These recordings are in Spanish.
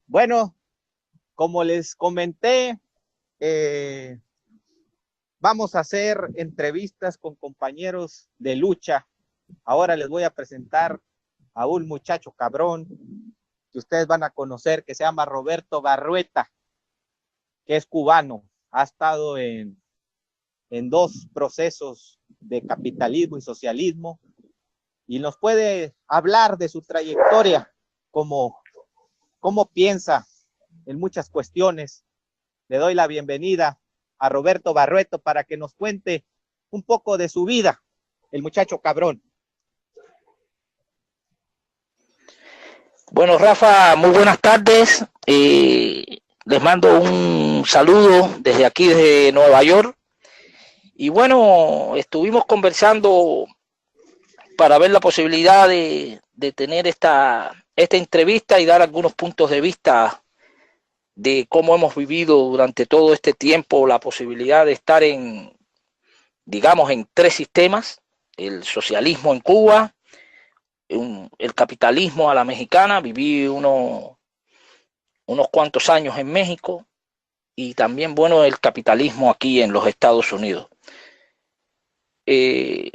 Bueno, como les comenté, eh, vamos a hacer entrevistas con compañeros de lucha. Ahora les voy a presentar a un muchacho cabrón que ustedes van a conocer, que se llama Roberto Barrueta, que es cubano. Ha estado en dos procesos de capitalismo y socialismo y nos puede hablar de su trayectoria, como cómo piensa en muchas cuestiones. Le doy la bienvenida a Roberto Barrueto para que nos cuente un poco de su vida, el muchacho cabrón. Bueno, Rafa, muy buenas tardes. Les mando un saludo desde aquí, desde Nueva York. Y bueno, estuvimos conversando para ver la posibilidad de tener esta entrevista y dar algunos puntos de vista de cómo hemos vivido durante todo este tiempo la posibilidad de estar digamos, en tres sistemas: el socialismo en Cuba, el capitalismo a la mexicana. Viví unos cuantos años en México, y también, bueno, el capitalismo aquí en los Estados Unidos. Eh,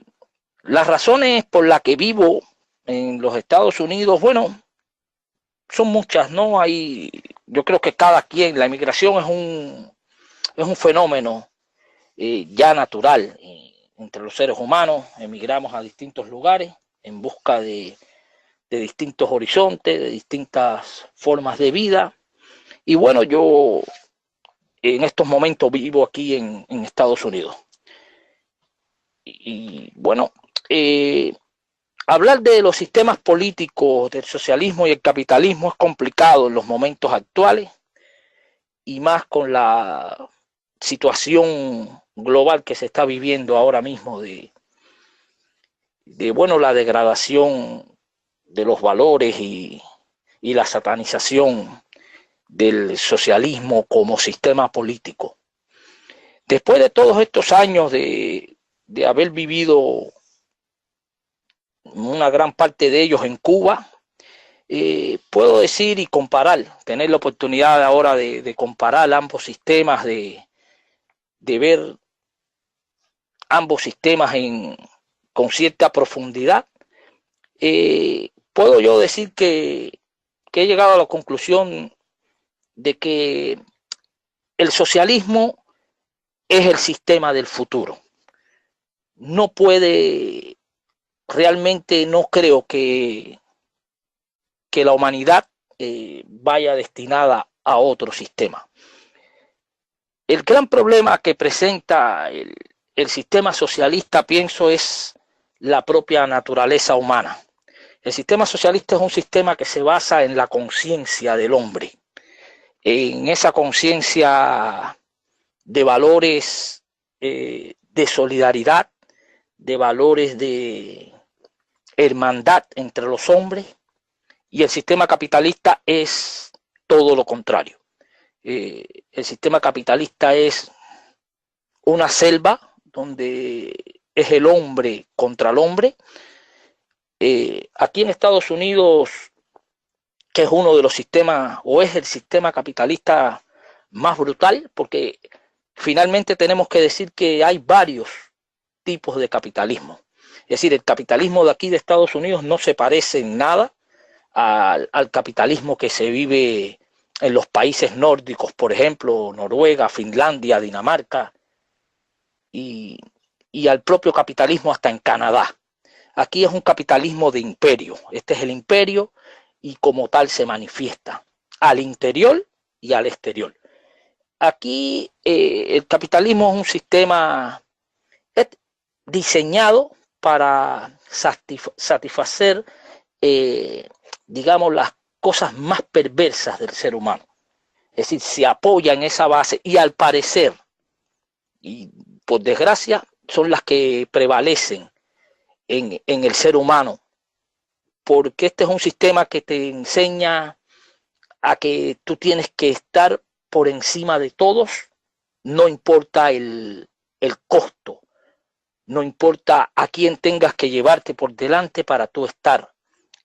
las razones por las que vivo en los Estados Unidos, bueno, son muchas, ¿no? Yo creo que cada quien, la inmigración es un fenómeno ya natural entre los seres humanos. Emigramos a distintos lugares en busca de distintos horizontes, de distintas formas de vida. Y bueno, yo en estos momentos vivo aquí en Estados Unidos. Y bueno, eh, hablar de los sistemas políticos del socialismo y el capitalismo es complicado en los momentos actuales, y más con la situación global que se está viviendo ahora mismo bueno, la degradación de los valores y la satanización del socialismo como sistema político. Después de todos estos años de haber vivido una gran parte de ellos en Cuba, puedo decir y comparar, tener la oportunidad ahora de comparar ambos sistemas, de ver ambos sistemas con cierta profundidad. Puedo yo decir que he llegado a la conclusión de que el socialismo es el sistema del futuro. No puede, realmente no creo que la humanidad vaya destinada a otro sistema. El gran problema que presenta el sistema socialista, pienso, es la propia naturaleza humana. El sistema socialista es un sistema que se basa en la conciencia del hombre, en esa conciencia de valores de solidaridad, de valores de hermandad entre los hombres. Y el sistema capitalista es todo lo contrario. El sistema capitalista es una selva donde es el hombre contra el hombre. Aquí en Estados Unidos, que es uno de los sistemas, o es el sistema capitalista más brutal, porque finalmente tenemos que decir que hay varios tipos de capitalismo. Es decir, el capitalismo de aquí de Estados Unidos no se parece en nada al capitalismo que se vive en los países nórdicos, por ejemplo, Noruega, Finlandia, Dinamarca, y, y al propio capitalismo hasta en Canadá. Aquí es un capitalismo de imperio. Este es el imperio, y como tal se manifiesta al interior y al exterior. Aquí el capitalismo es un sistema diseñado para satisfacer, eh, digamos, las cosas más perversas del ser humano. Es decir, se apoya en esa base, y al parecer, y por desgracia, son las que prevalecen en el ser humano, porque este es un sistema que te enseña a que tú tienes que estar por encima de todos, no importa el costo, no importa a quién tengas que llevarte por delante para tú estar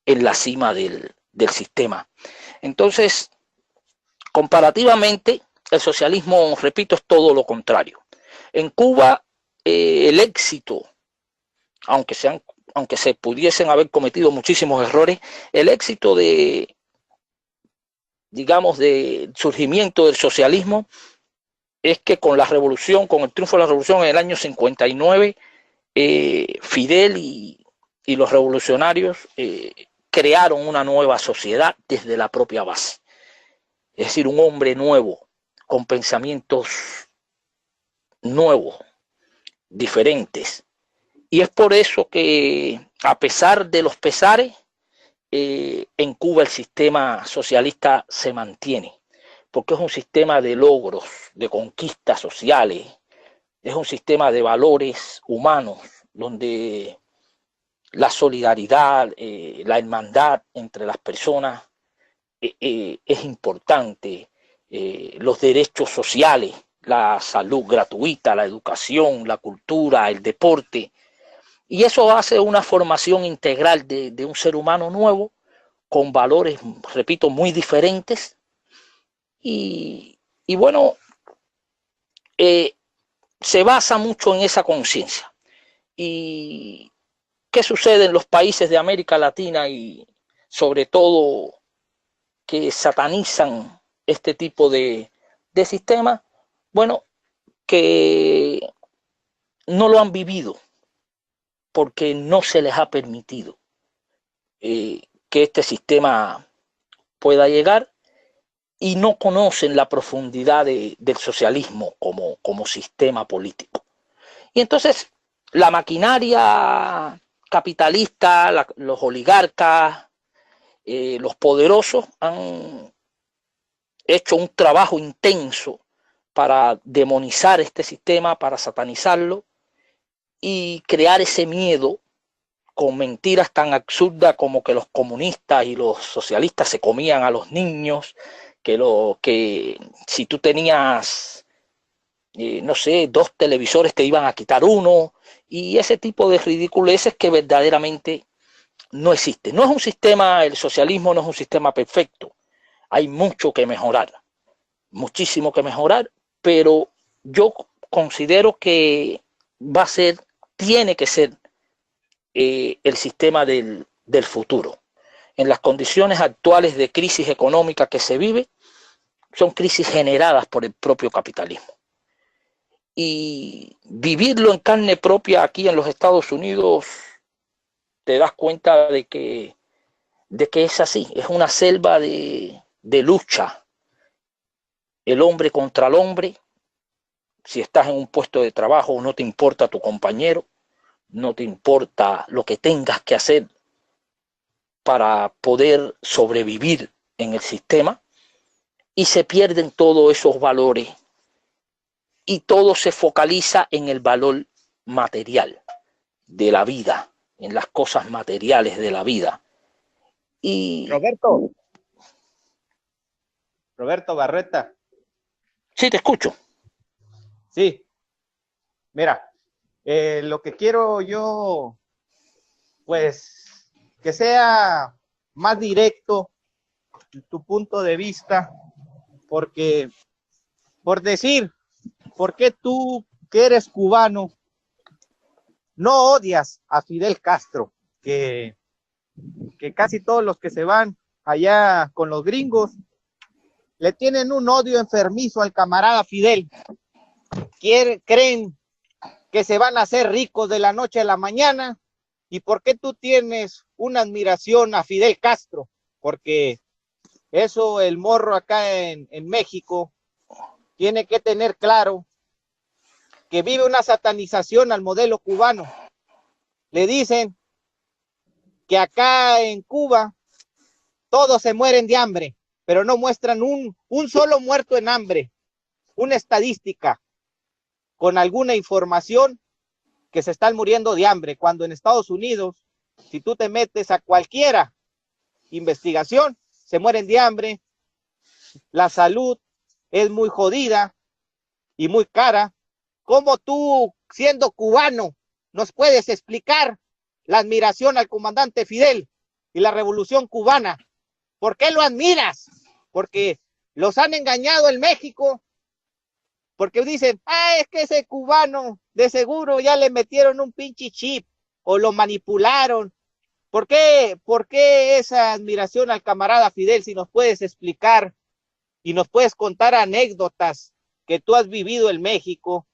en la cima del sistema. Entonces, Comparativamente, el socialismo, repito, es todo lo contrario. En Cuba, el éxito, aunque se pudiesen haber cometido muchísimos errores, el éxito digamos, de surgimiento del socialismo es que con la revolución, con el triunfo de la revolución en el año 59, Fidel y los revolucionarios crearon una nueva sociedad desde la propia base. Es decir, un hombre nuevo, con pensamientos nuevos, diferentes. Y es por eso que, a pesar de los pesares, en Cuba el sistema socialista se mantiene, porque es un sistema de logros, de conquistas sociales, es un sistema de valores humanos, donde la solidaridad, la hermandad entre las personas es importante, los derechos sociales, la salud gratuita, la educación, la cultura, el deporte, y eso hace una formación integral de un ser humano nuevo, con valores, repito, muy diferentes, y bueno, se basa mucho en esa conciencia. ¿Y qué sucede en los países de América Latina y sobre todo que satanizan este tipo de sistema? Bueno, que no lo han vivido porque no se les ha permitido que este sistema pueda llegar, y no conocen la profundidad del socialismo como sistema político. Y entonces la maquinaria capitalista, los oligarcas, los poderosos han hecho un trabajo intenso para demonizar este sistema, para satanizarlo y crear ese miedo con mentiras tan absurdas como que los comunistas y los socialistas se comían a los niños, que si tú tenías, no sé, 2 televisores te iban a quitar uno, y ese tipo de ridiculeces que verdaderamente no existe. No es un sistema, el socialismo no es un sistema perfecto, hay mucho que mejorar, muchísimo que mejorar, pero yo considero que tiene que ser el sistema del futuro. En las condiciones actuales de crisis económica que se vive, son crisis generadas por el propio capitalismo. Y vivirlo en carne propia aquí en los Estados Unidos, te das cuenta de que es así, es una selva de lucha, el hombre contra el hombre. Si estás en un puesto de trabajo, no te importa tu compañero, no te importa lo que tengas que hacer para poder sobrevivir en el sistema, y se pierden todos esos valores y todo se focaliza en el valor material de la vida, en las cosas materiales de la vida. Y Roberto Barreta. Sí, te escucho. Sí, mira, lo que quiero yo, pues, que sea más directo tu punto de vista, porque, por decir, ¿por qué tú, que eres cubano, no odias a Fidel Castro? Que casi todos los que se van allá con los gringos le tienen un odio enfermizo al camarada Fidel. Creen que se van a hacer ricos de la noche a la mañana. ¿Y por qué tú tienes una admiración a Fidel Castro? Porque eso el morro acá en México tiene que tener claro que vive una satanización al modelo cubano. Le dicen que acá en Cuba todos se mueren de hambre, pero no muestran un solo muerto en hambre, una estadística con alguna información que se están muriendo de hambre, cuando en Estados Unidos, si tú te metes a cualquiera investigación, se mueren de hambre, la salud es muy jodida y muy cara. ¿Cómo tú, siendo cubano, nos puedes explicar la admiración al comandante Fidel y la revolución cubana? ¿Por qué lo admiras? Porque Los han engañado en México porque dicen, es que ese cubano de seguro ya le metieron un pinche chip o lo manipularon. ¿Por qué esa admiración al camarada Fidel? Si nos puedes explicar y nos puedes contar anécdotas que tú has vivido en México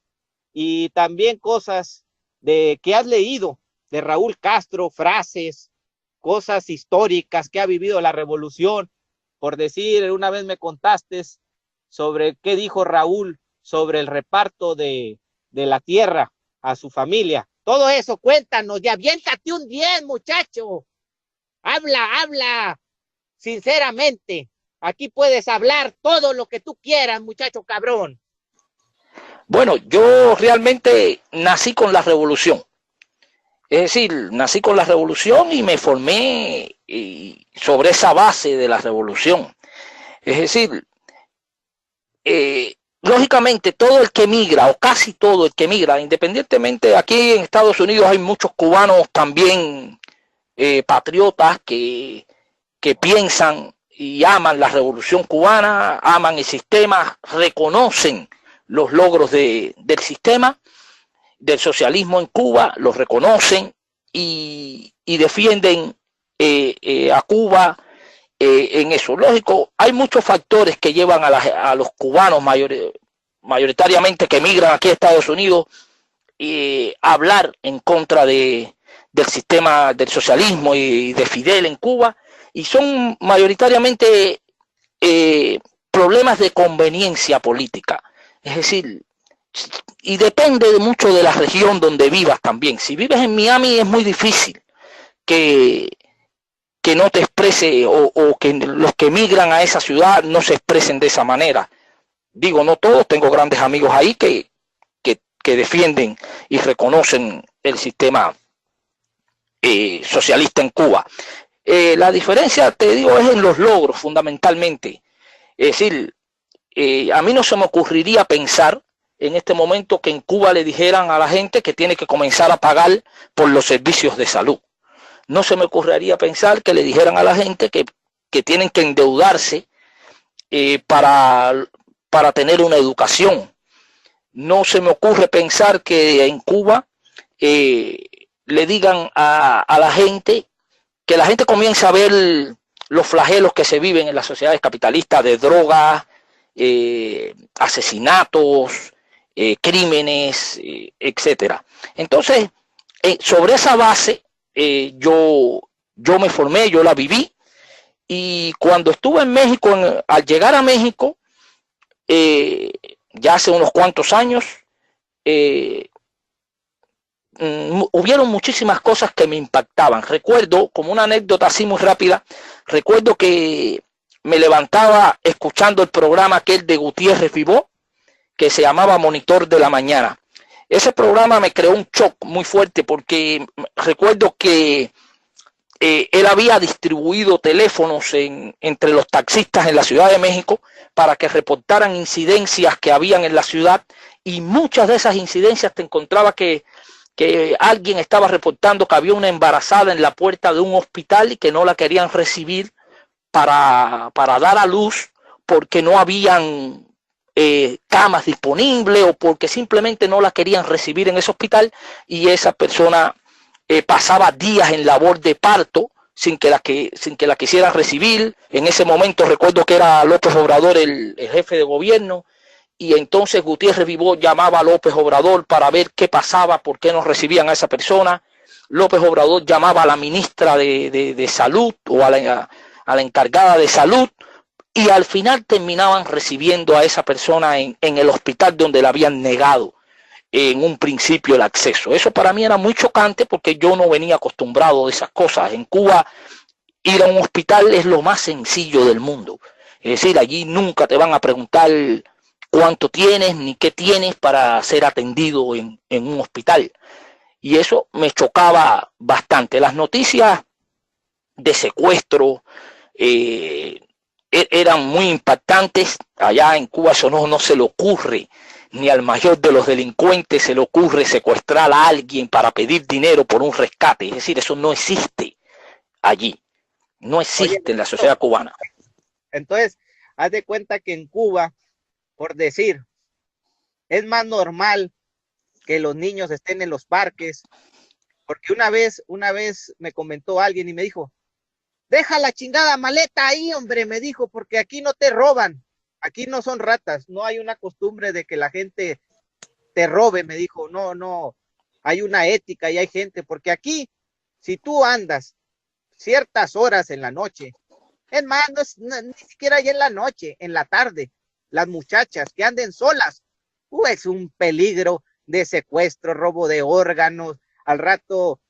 y también cosas que has leído de Raúl Castro, frases, cosas históricas que ha vivido la revolución. Por decir, una vez me contaste sobre qué dijo Raúl sobre el reparto de la tierra a su familia. Todo eso, cuéntanos, ya aviéntate un 10, muchacho. Habla, sinceramente. Aquí puedes hablar todo lo que tú quieras, muchacho cabrón. Bueno, yo realmente nací con la revolución. Es decir, nací con la revolución y me formé sobre esa base de la revolución. Es decir, lógicamente todo el que migra, o casi todo el que migra, independientemente, aquí en Estados Unidos hay muchos cubanos también patriotas que piensan y aman la revolución cubana, aman el sistema, reconocen los logros del sistema, del socialismo en Cuba, los reconocen y defienden a Cuba en eso. Lógico, hay muchos factores que llevan a los cubanos mayoritariamente que emigran aquí a Estados Unidos a hablar en contra del sistema del socialismo y de Fidel en Cuba, y son mayoritariamente problemas de conveniencia política. Es decir, y depende mucho de la región donde vivas también. Si vives en Miami es muy difícil que no te exprese o que los que migran a esa ciudad no se expresen de esa manera. Digo, no todos, tengo grandes amigos ahí que defienden y reconocen el sistema socialista en Cuba. La diferencia, te digo, es en los logros fundamentalmente. Es decir, a mí no se me ocurriría pensar en este momento que en Cuba le dijeran a la gente que tiene que comenzar a pagar por los servicios de salud. No se me ocurriría pensar que le dijeran a la gente que tienen que endeudarse para tener una educación. No se me ocurre pensar que en Cuba le digan a la gente que la gente comience a ver los flagelos que se viven en las sociedades capitalistas de drogas, asesinatos, crímenes, etcétera. Entonces, sobre esa base, yo me formé, yo la viví, y cuando estuve en México, al llegar a México, ya hace unos cuantos años, hubieron muchísimas cosas que me impactaban. Recuerdo, como una anécdota así muy rápida, recuerdo que me levantaba escuchando el programa aquel de Gutiérrez Vivó, que se llamaba Monitor de la Mañana. Ese programa me creó un shock muy fuerte porque recuerdo que él había distribuido teléfonos entre los taxistas en la Ciudad de México para que reportaran incidencias que habían en la ciudad, y muchas de esas incidencias te encontraba que alguien estaba reportando que había una embarazada en la puerta de un hospital y que no la querían recibir para dar a luz porque no habían camas disponibles o porque simplemente no la querían recibir en ese hospital, y esa persona pasaba días en labor de parto sin que la quisieran recibir. En ese momento recuerdo que era López Obrador el jefe de gobierno, y entonces Gutiérrez Vivó llamaba a López Obrador para ver qué pasaba, por qué no recibían a esa persona. López Obrador llamaba a la ministra de Salud o a la encargada de Salud, y al final terminaban recibiendo a esa persona en el hospital donde le habían negado en un principio el acceso. Eso para mí era muy chocante porque yo no venía acostumbrado a esas cosas. En Cuba, ir a un hospital es lo más sencillo del mundo. Es decir, allí nunca te van a preguntar cuánto tienes ni qué tienes para ser atendido en un hospital. Y eso me chocaba bastante. Las noticias de secuestro eran muy impactantes. Allá en Cuba eso no se le ocurre, ni al mayor de los delincuentes se le ocurre secuestrar a alguien para pedir dinero por un rescate. Es decir, eso no existe allí. No existe en la sociedad cubana. Entonces, haz de cuenta que en Cuba, por decir, es más normal que los niños estén en los parques, porque una vez me comentó alguien y me dijo, deja la chingada maleta ahí, hombre, me dijo, porque aquí no te roban, aquí no son ratas, no hay una costumbre de que la gente te robe, me dijo, no, hay una ética y hay gente, porque aquí, si tú andas ciertas horas en la noche, es más, ni siquiera ya en la noche, en la tarde, las muchachas que anden solas, es un peligro de secuestro, robo de órganos, al rato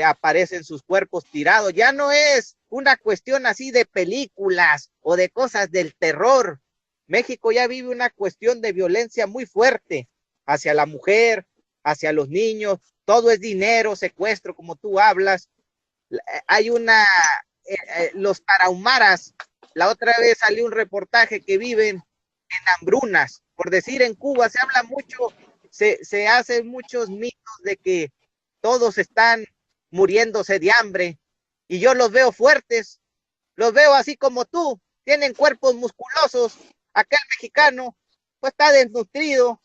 aparecen sus cuerpos tirados, ya no es una cuestión así de películas o de cosas del terror. México ya vive una cuestión de violencia muy fuerte hacia la mujer, hacia los niños, todo es dinero, secuestro, como tú hablas. Hay los tarahumaras, la otra vez salió un reportaje que viven en hambrunas, por decir, en Cuba se habla mucho, se hacen muchos mitos de que todos están muriéndose de hambre, y yo los veo fuertes, los veo así como tú, tienen cuerpos musculosos, acá el mexicano pues está desnutrido,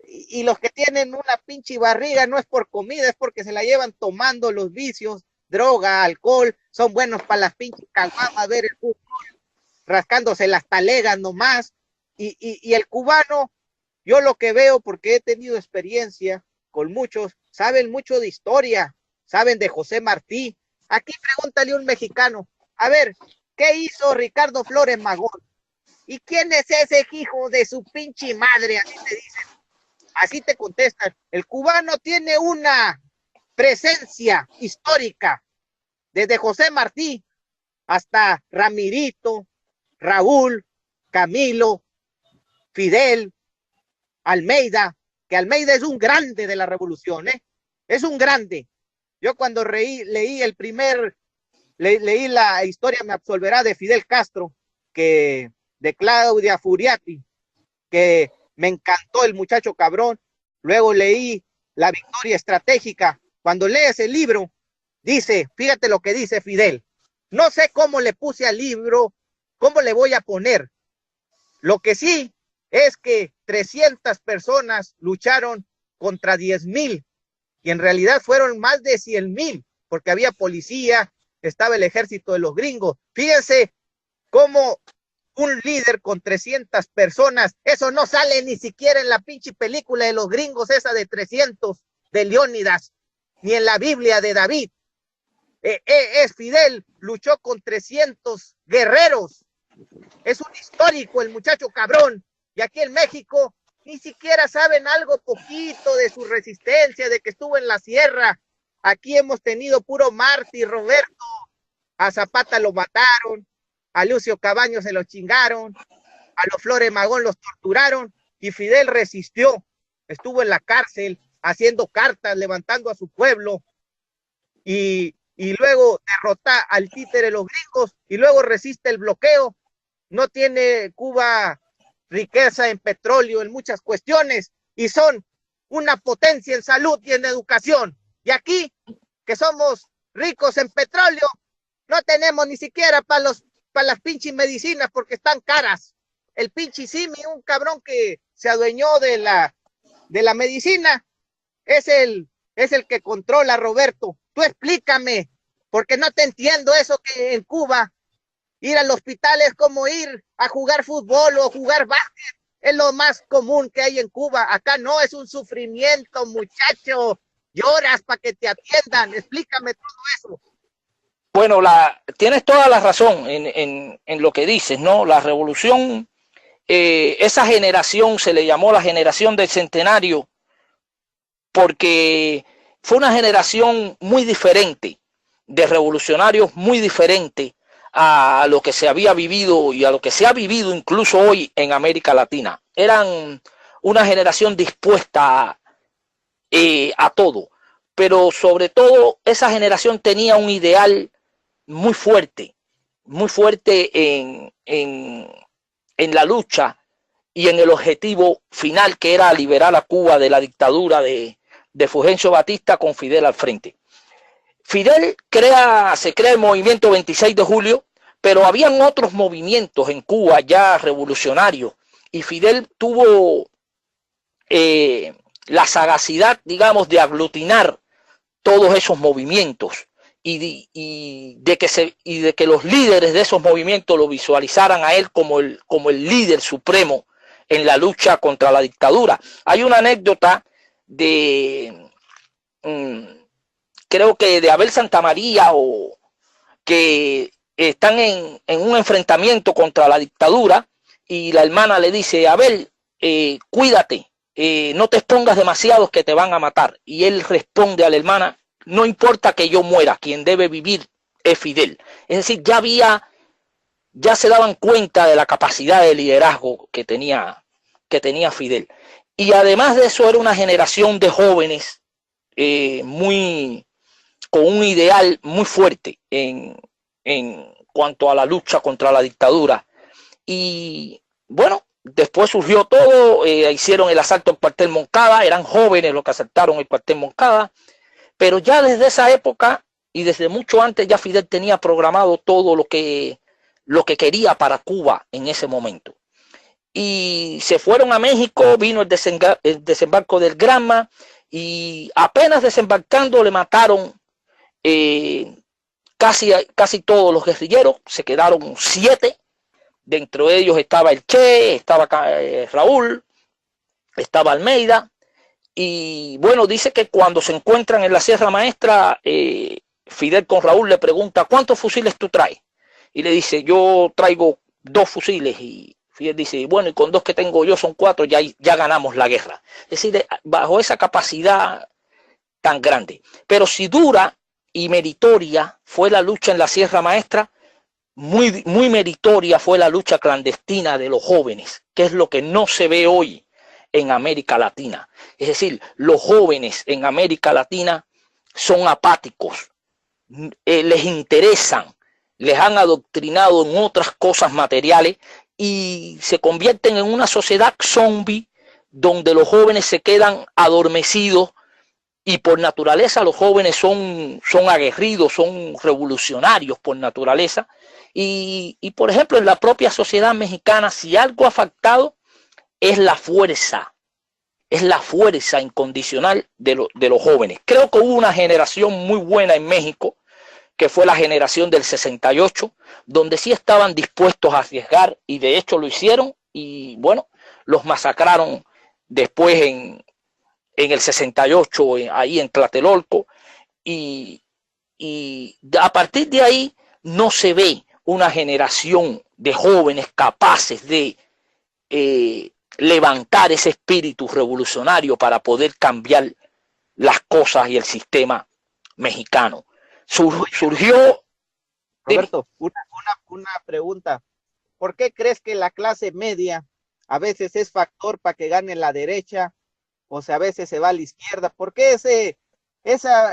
y los que tienen una pinche barriga no es por comida, es porque se la llevan tomando los vicios, droga, alcohol, son buenos para las pinches caguamas, ver el fútbol, rascándose las talegas nomás, y el cubano, yo lo que veo, porque he tenido experiencia con muchos, saben mucho de historia, saben de José Martí. Aquí pregúntale a un mexicano, a ver, ¿qué hizo Ricardo Flores Magón? ¿Y quién es ese hijo de su pinche madre? Así te dicen, así te contestan. El cubano tiene una presencia histórica, desde José Martí hasta Ramirito, Raúl, Camilo, Fidel, Almeida, que Almeida es un grande de la revolución, es un grande. Yo cuando leí la historia, me absolverá, de Fidel Castro, que de Claudia Furiati, que me encantó el muchacho cabrón. Luego leí La Victoria Estratégica. Cuando lees el libro, dice, fíjate lo que dice Fidel, no sé cómo le puse al libro, cómo le voy a poner. Lo que sí es que 300 personas lucharon contra 10,000, y en realidad fueron más de 100,000, porque había policía, estaba el ejército de los gringos. Fíjense cómo un líder con 300 personas, eso no sale ni siquiera en la pinche película de los gringos, esa de 300 de Leónidas, ni en la Biblia de David. Es Fidel, luchó con 300 guerreros, es un histórico el muchacho cabrón, y aquí en México ni siquiera saben algo poquito de su resistencia, de que estuvo en la sierra. Aquí hemos tenido puro mártir, Roberto, a Zapata lo mataron, a Lucio Cabaño se lo chingaron, a los Flores Magón los torturaron, y Fidel resistió, estuvo en la cárcel haciendo cartas, levantando a su pueblo, y luego derrota al títere los gringos, y luego resiste el bloqueo. No tiene Cuba riqueza en petróleo, en muchas cuestiones, y son una potencia en salud y en educación. Y aquí, que somos ricos en petróleo, no tenemos ni siquiera para las pinches medicinas, porque están caras. El pinche Simi, un cabrón que se adueñó de la medicina, es el que controla, Roberto. Tú explícame, porque no te entiendo eso que en Cuba ir al hospital es como ir a jugar fútbol o jugar básquet, es lo más común que hay en Cuba. Acá no, es un sufrimiento, muchacho, lloras para que te atiendan. Explícame todo eso. Bueno, tienes toda la razón en lo que dices, ¿no? La revolución, esa generación se le llamó la generación del centenario, porque fue una generación muy diferente, de revolucionarios muy diferente a lo que se había vivido y a lo que se ha vivido incluso hoy en América Latina. Eran una generación dispuesta a todo, pero sobre todo esa generación tenía un ideal muy fuerte en la lucha y en el objetivo final, que era liberar a Cuba de la dictadura de Fulgencio Batista con Fidel al frente. Fidel se crea el movimiento 26 de julio pero habían otros movimientos en Cuba ya revolucionarios, y Fidel tuvo la sagacidad, digamos, de aglutinar todos esos movimientos y de que los líderes de esos movimientos lo visualizaran a él como el líder supremo en la lucha contra la dictadura. Hay una anécdota de, creo que de Abel Santamaría, o que están en un enfrentamiento contra la dictadura, y la hermana le dice: Abel, cuídate, no te expongas demasiado que te van a matar. Y él responde a la hermana: no importa que yo muera, quien debe vivir es Fidel. Es decir, ya se daban cuenta de la capacidad de liderazgo que tenía Fidel. Y además de eso, era una generación de jóvenes con un ideal muy fuerte en cuanto a la lucha contra la dictadura. Y bueno, después surgió todo, hicieron el asalto al cuartel Moncada, eran jóvenes los que asaltaron el cuartel Moncada, pero ya desde esa época y desde mucho antes ya Fidel tenía programado todo lo que quería para Cuba en ese momento. Y se fueron a México, vino el desembarco del Granma, y apenas desembarcando le mataron casi todos los guerrilleros. Se quedaron 7, dentro de ellos estaba el Che, estaba Raúl, estaba Almeida. Y bueno, dice que cuando se encuentran en la Sierra Maestra, Fidel con Raúl le pregunta: ¿cuántos fusiles tú traes? Y le dice: yo traigo 2 fusiles. Y Fidel dice: bueno, y con 2 que tengo yo son 4, ya ganamos la guerra. Es decir, bajo esa capacidad tan grande. Pero si dura y meritoria fue la lucha en la Sierra Maestra, muy, muy meritoria fue la lucha clandestina de los jóvenes, que es lo que no se ve hoy en América Latina. Es decir, los jóvenes en América Latina son apáticos, les interesan, les han adoctrinado en otras cosas materiales y se convierten en una sociedad zombie donde los jóvenes se quedan adormecidos. Y por naturaleza los jóvenes son aguerridos, son revolucionarios por naturaleza. Y por ejemplo, en la propia sociedad mexicana, si algo ha faltado, es la fuerza incondicional de los jóvenes. Creo que hubo una generación muy buena en México, que fue la generación del 68, donde sí estaban dispuestos a arriesgar, y de hecho lo hicieron, y bueno, los masacraron después en el 68, ahí en Tlatelolco, y a partir de ahí no se ve una generación de jóvenes capaces de levantar ese espíritu revolucionario para poder cambiar las cosas y el sistema mexicano. Surgió... Roberto, una pregunta. ¿Por qué crees que la clase media a veces es factor para que gane la derecha? O sea, a veces se va a la izquierda. ¿Por qué esa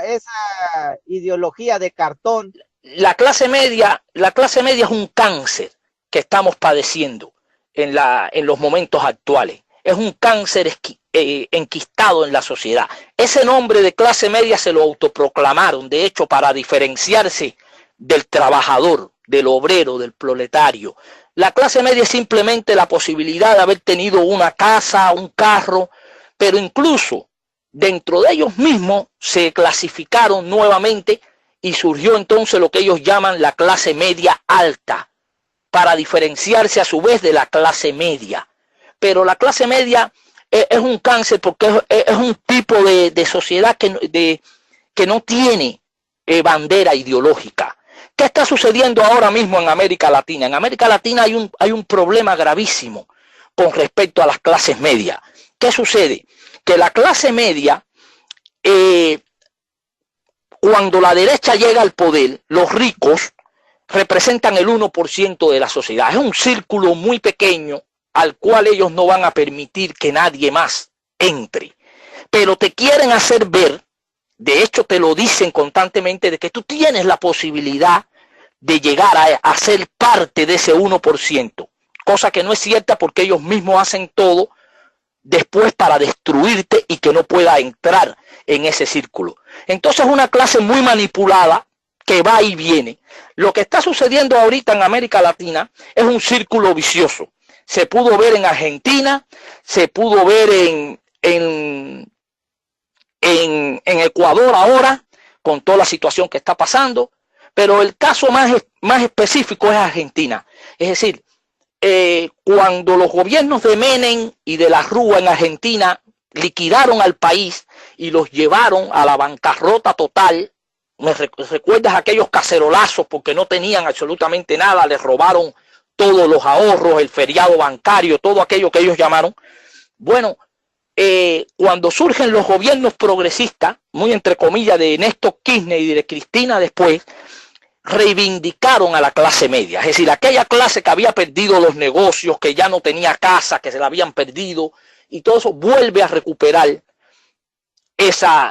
ideología de cartón? La clase media es un cáncer que estamos padeciendo en los momentos actuales. Es un cáncer enquistado en la sociedad. Ese nombre de clase media se lo autoproclamaron, de hecho, para diferenciarse del trabajador, del obrero, del proletario. La clase media es simplemente la posibilidad de haber tenido una casa, un carro, pero incluso dentro de ellos mismos se clasificaron nuevamente y surgió entonces lo que ellos llaman la clase media alta, para diferenciarse a su vez de la clase media. Pero la clase media es un cáncer porque es un tipo de sociedad que no tiene bandera ideológica. ¿Qué está sucediendo ahora mismo en América Latina? En América Latina hay un problema gravísimo con respecto a las clases medias. ¿Qué sucede? Que la clase media, cuando la derecha llega al poder, los ricos representan el 1% de la sociedad. Es un círculo muy pequeño al cual ellos no van a permitir que nadie más entre. Pero te quieren hacer ver, de hecho te lo dicen constantemente, de que tú tienes la posibilidad de llegar a ser parte de ese 1%, cosa que no es cierta porque ellos mismos hacen todo después para destruirte y que no pueda entrar en ese círculo. Entonces una clase muy manipulada que va y viene. Lo que está sucediendo ahorita en América Latina es un círculo vicioso. Se pudo ver en Argentina, se pudo ver en Ecuador ahora, con toda la situación que está pasando, pero el caso más específico es Argentina. Es decir, cuando los gobiernos de Menem y de la Rúa en Argentina liquidaron al país y los llevaron a la bancarrota total, ¿me recuerdas aquellos cacerolazos porque no tenían absolutamente nada? Les robaron todos los ahorros, el feriado bancario, todo aquello que ellos llamaron. Bueno, cuando surgen los gobiernos progresistas, muy entre comillas, de Néstor Kirchner y de Cristina después, reivindicaron a la clase media. Es decir, aquella clase que había perdido los negocios, que ya no tenía casa, que se la habían perdido, y todo eso vuelve a recuperar ese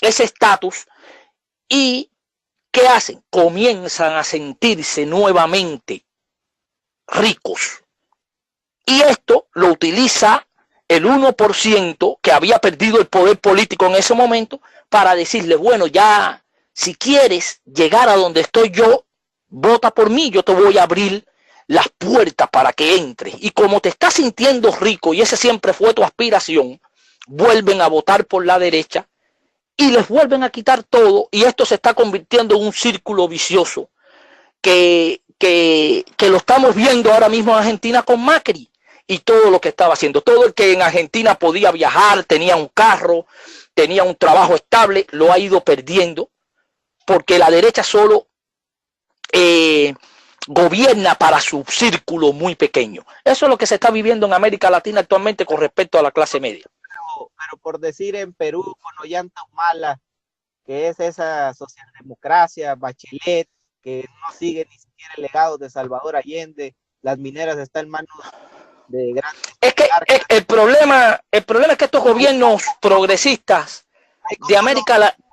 estatus. ¿Y qué hacen? Comienzan a sentirse nuevamente ricos. Y esto lo utiliza el 1% que había perdido el poder político en ese momento para decirle, bueno, ya si quieres llegar a donde estoy yo, vota por mí, yo te voy a abrir las puertas para que entres. Y como te estás sintiendo rico y ese siempre fue tu aspiración, vuelven a votar por la derecha y les vuelven a quitar todo, y esto se está convirtiendo en un círculo vicioso que lo estamos viendo ahora mismo en Argentina con Macri y todo lo que estaba haciendo. Todo el que en Argentina podía viajar, tenía un carro, tenía un trabajo estable, lo ha ido perdiendo porque la derecha solo gobierna para su círculo muy pequeño. Eso es lo que se está viviendo en América Latina actualmente con respecto a la clase media. Pero por decir en Perú, con Ollanta Humala, que es esa socialdemocracia, Bachelet, que no sigue ni siquiera el legado de Salvador Allende, las mineras están en manos de grandes... Es que el problema es que estos gobiernos progresistas de América Latina...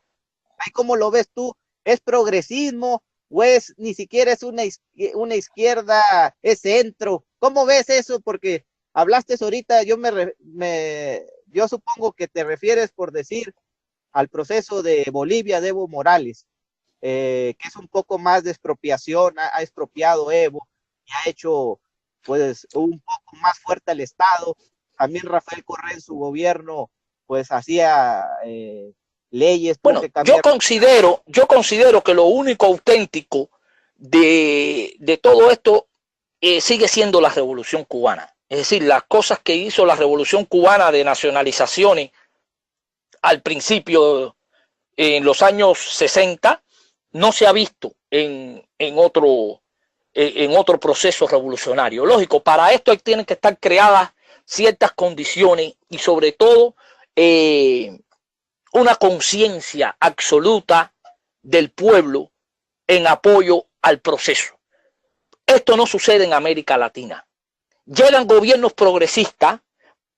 Ahí como lo ves tú, ¿es progresismo o es ni siquiera es una izquierda, es centro? ¿Cómo ves eso? Porque hablaste ahorita, yo supongo que te refieres, por decir, al proceso de Bolivia de Evo Morales, que es un poco más de expropiación, ha expropiado Evo y ha hecho pues un poco más fuerte al Estado. También Rafael Correa en su gobierno pues hacía leyes. Bueno, yo considero que lo único auténtico de todo esto sigue siendo la Revolución Cubana. Es decir, las cosas que hizo la Revolución Cubana de nacionalizaciones al principio, en los años 60, no se ha visto en otro proceso revolucionario. Lógico, para esto tienen que estar creadas ciertas condiciones y sobre todo una conciencia absoluta del pueblo en apoyo al proceso. Esto no sucede en América Latina. Llegan gobiernos progresistas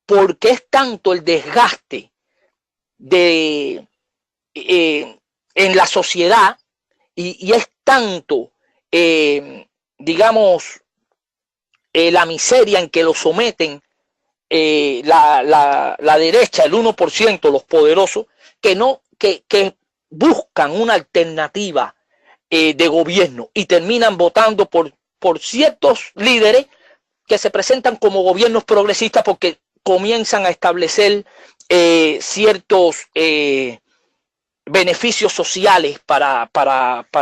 porque es tanto el desgaste en la sociedad y es tanto, digamos, la miseria en que lo someten la derecha, el 1%, los poderosos, que buscan una alternativa de gobierno y terminan votando por ciertos líderes que se presentan como gobiernos progresistas porque comienzan a establecer ciertos beneficios sociales para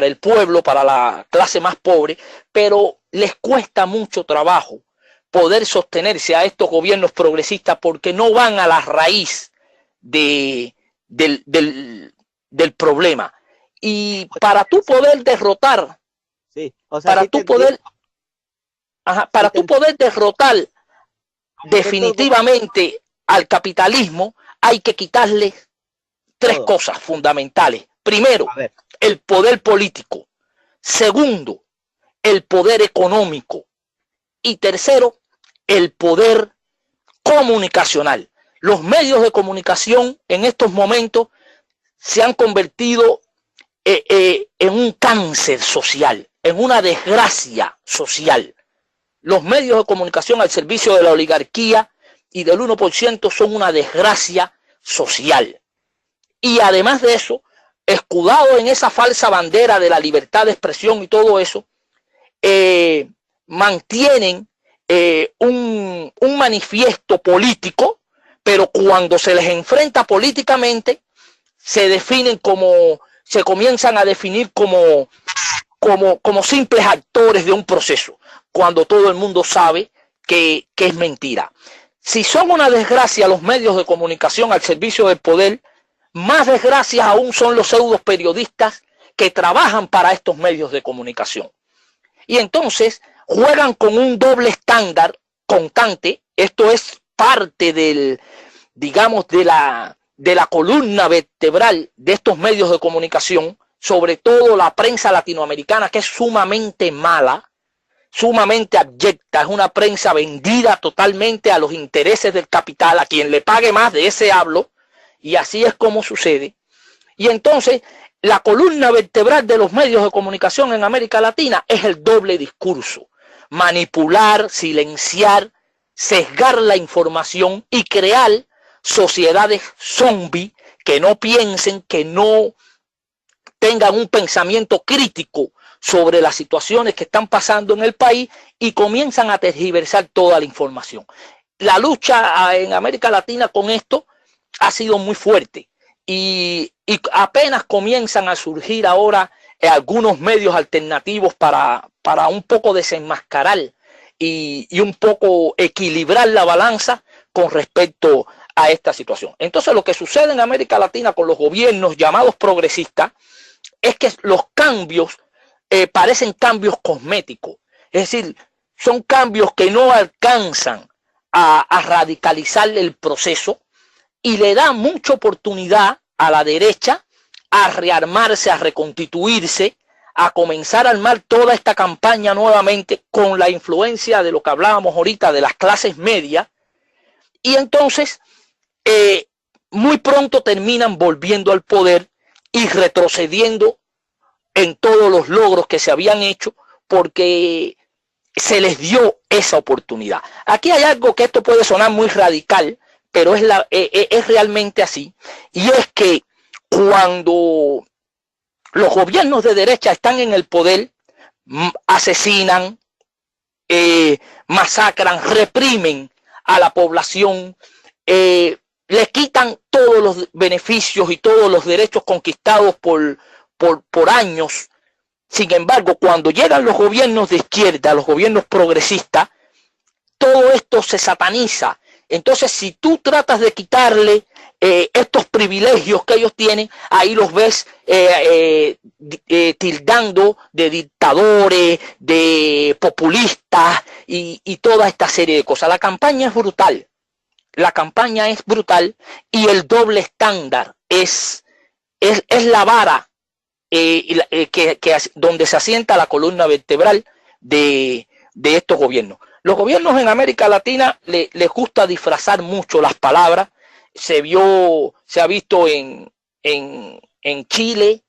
el pueblo, para la clase más pobre, pero les cuesta mucho trabajo poder sostenerse a estos gobiernos progresistas porque no van a la raíz del problema. Y para tú poder derrotar, para tú poder derrotar definitivamente al capitalismo, hay que quitarle tres cosas fundamentales. Primero, el poder político. Segundo, el poder económico. Y tercero, el poder comunicacional. Los medios de comunicación en estos momentos se han convertido en un cáncer social, en una desgracia social. Los medios de comunicación al servicio de la oligarquía y del 1% son una desgracia social. Y además de eso, escudados en esa falsa bandera de la libertad de expresión y todo eso, mantienen un manifiesto político, pero cuando se les enfrenta políticamente, se comienzan a definir como simples actores de un proceso, cuando todo el mundo sabe que es mentira. Si son una desgracia los medios de comunicación al servicio del poder, más desgracias aún son los pseudos periodistas que trabajan para estos medios de comunicación. Y entonces juegan con un doble estándar constante. Esto es parte del, digamos, de la columna vertebral de estos medios de comunicación, sobre todo la prensa latinoamericana, que es sumamente mala, sumamente abyecta, es una prensa vendida totalmente a los intereses del capital, a quien le pague más, de ese hablo, y así es como sucede. Y entonces la columna vertebral de los medios de comunicación en América Latina es el doble discurso: manipular, silenciar, sesgar la información y crear sociedades zombie que no piensen, que no tengan un pensamiento crítico sobre las situaciones que están pasando en el país y comienzan a tergiversar toda la información. La lucha en América Latina con esto ha sido muy fuerte y apenas comienzan a surgir ahora algunos medios alternativos para un poco desenmascarar y un poco equilibrar la balanza con respecto a esta situación. Entonces, lo que sucede en América Latina con los gobiernos llamados progresistas es que los cambios parecen cambios cosméticos, es decir, son cambios que no alcanzan a radicalizar el proceso y le da mucha oportunidad a la derecha a rearmarse, a reconstituirse, a comenzar a armar toda esta campaña nuevamente con la influencia de lo que hablábamos ahorita de las clases medias, y entonces muy pronto terminan volviendo al poder y retrocediendo en todos los logros que se habían hecho porque se les dio esa oportunidad. Aquí hay algo que esto puede sonar muy radical, pero es realmente así, y es que cuando los gobiernos de derecha están en el poder, asesinan, masacran, reprimen a la población, les quitan todos los beneficios y todos los derechos conquistados por años. Sin embargo, cuando llegan los gobiernos de izquierda, los gobiernos progresistas, todo esto se sataniza. Entonces, si tú tratas de quitarle estos privilegios que ellos tienen, ahí los ves tildando de dictadores, de populistas y toda esta serie de cosas. La campaña es brutal. La campaña es brutal y el doble estándar es la vara donde se asienta la columna vertebral de estos gobiernos. Los gobiernos en América Latina les gusta disfrazar mucho las palabras. Se ha visto en Chile,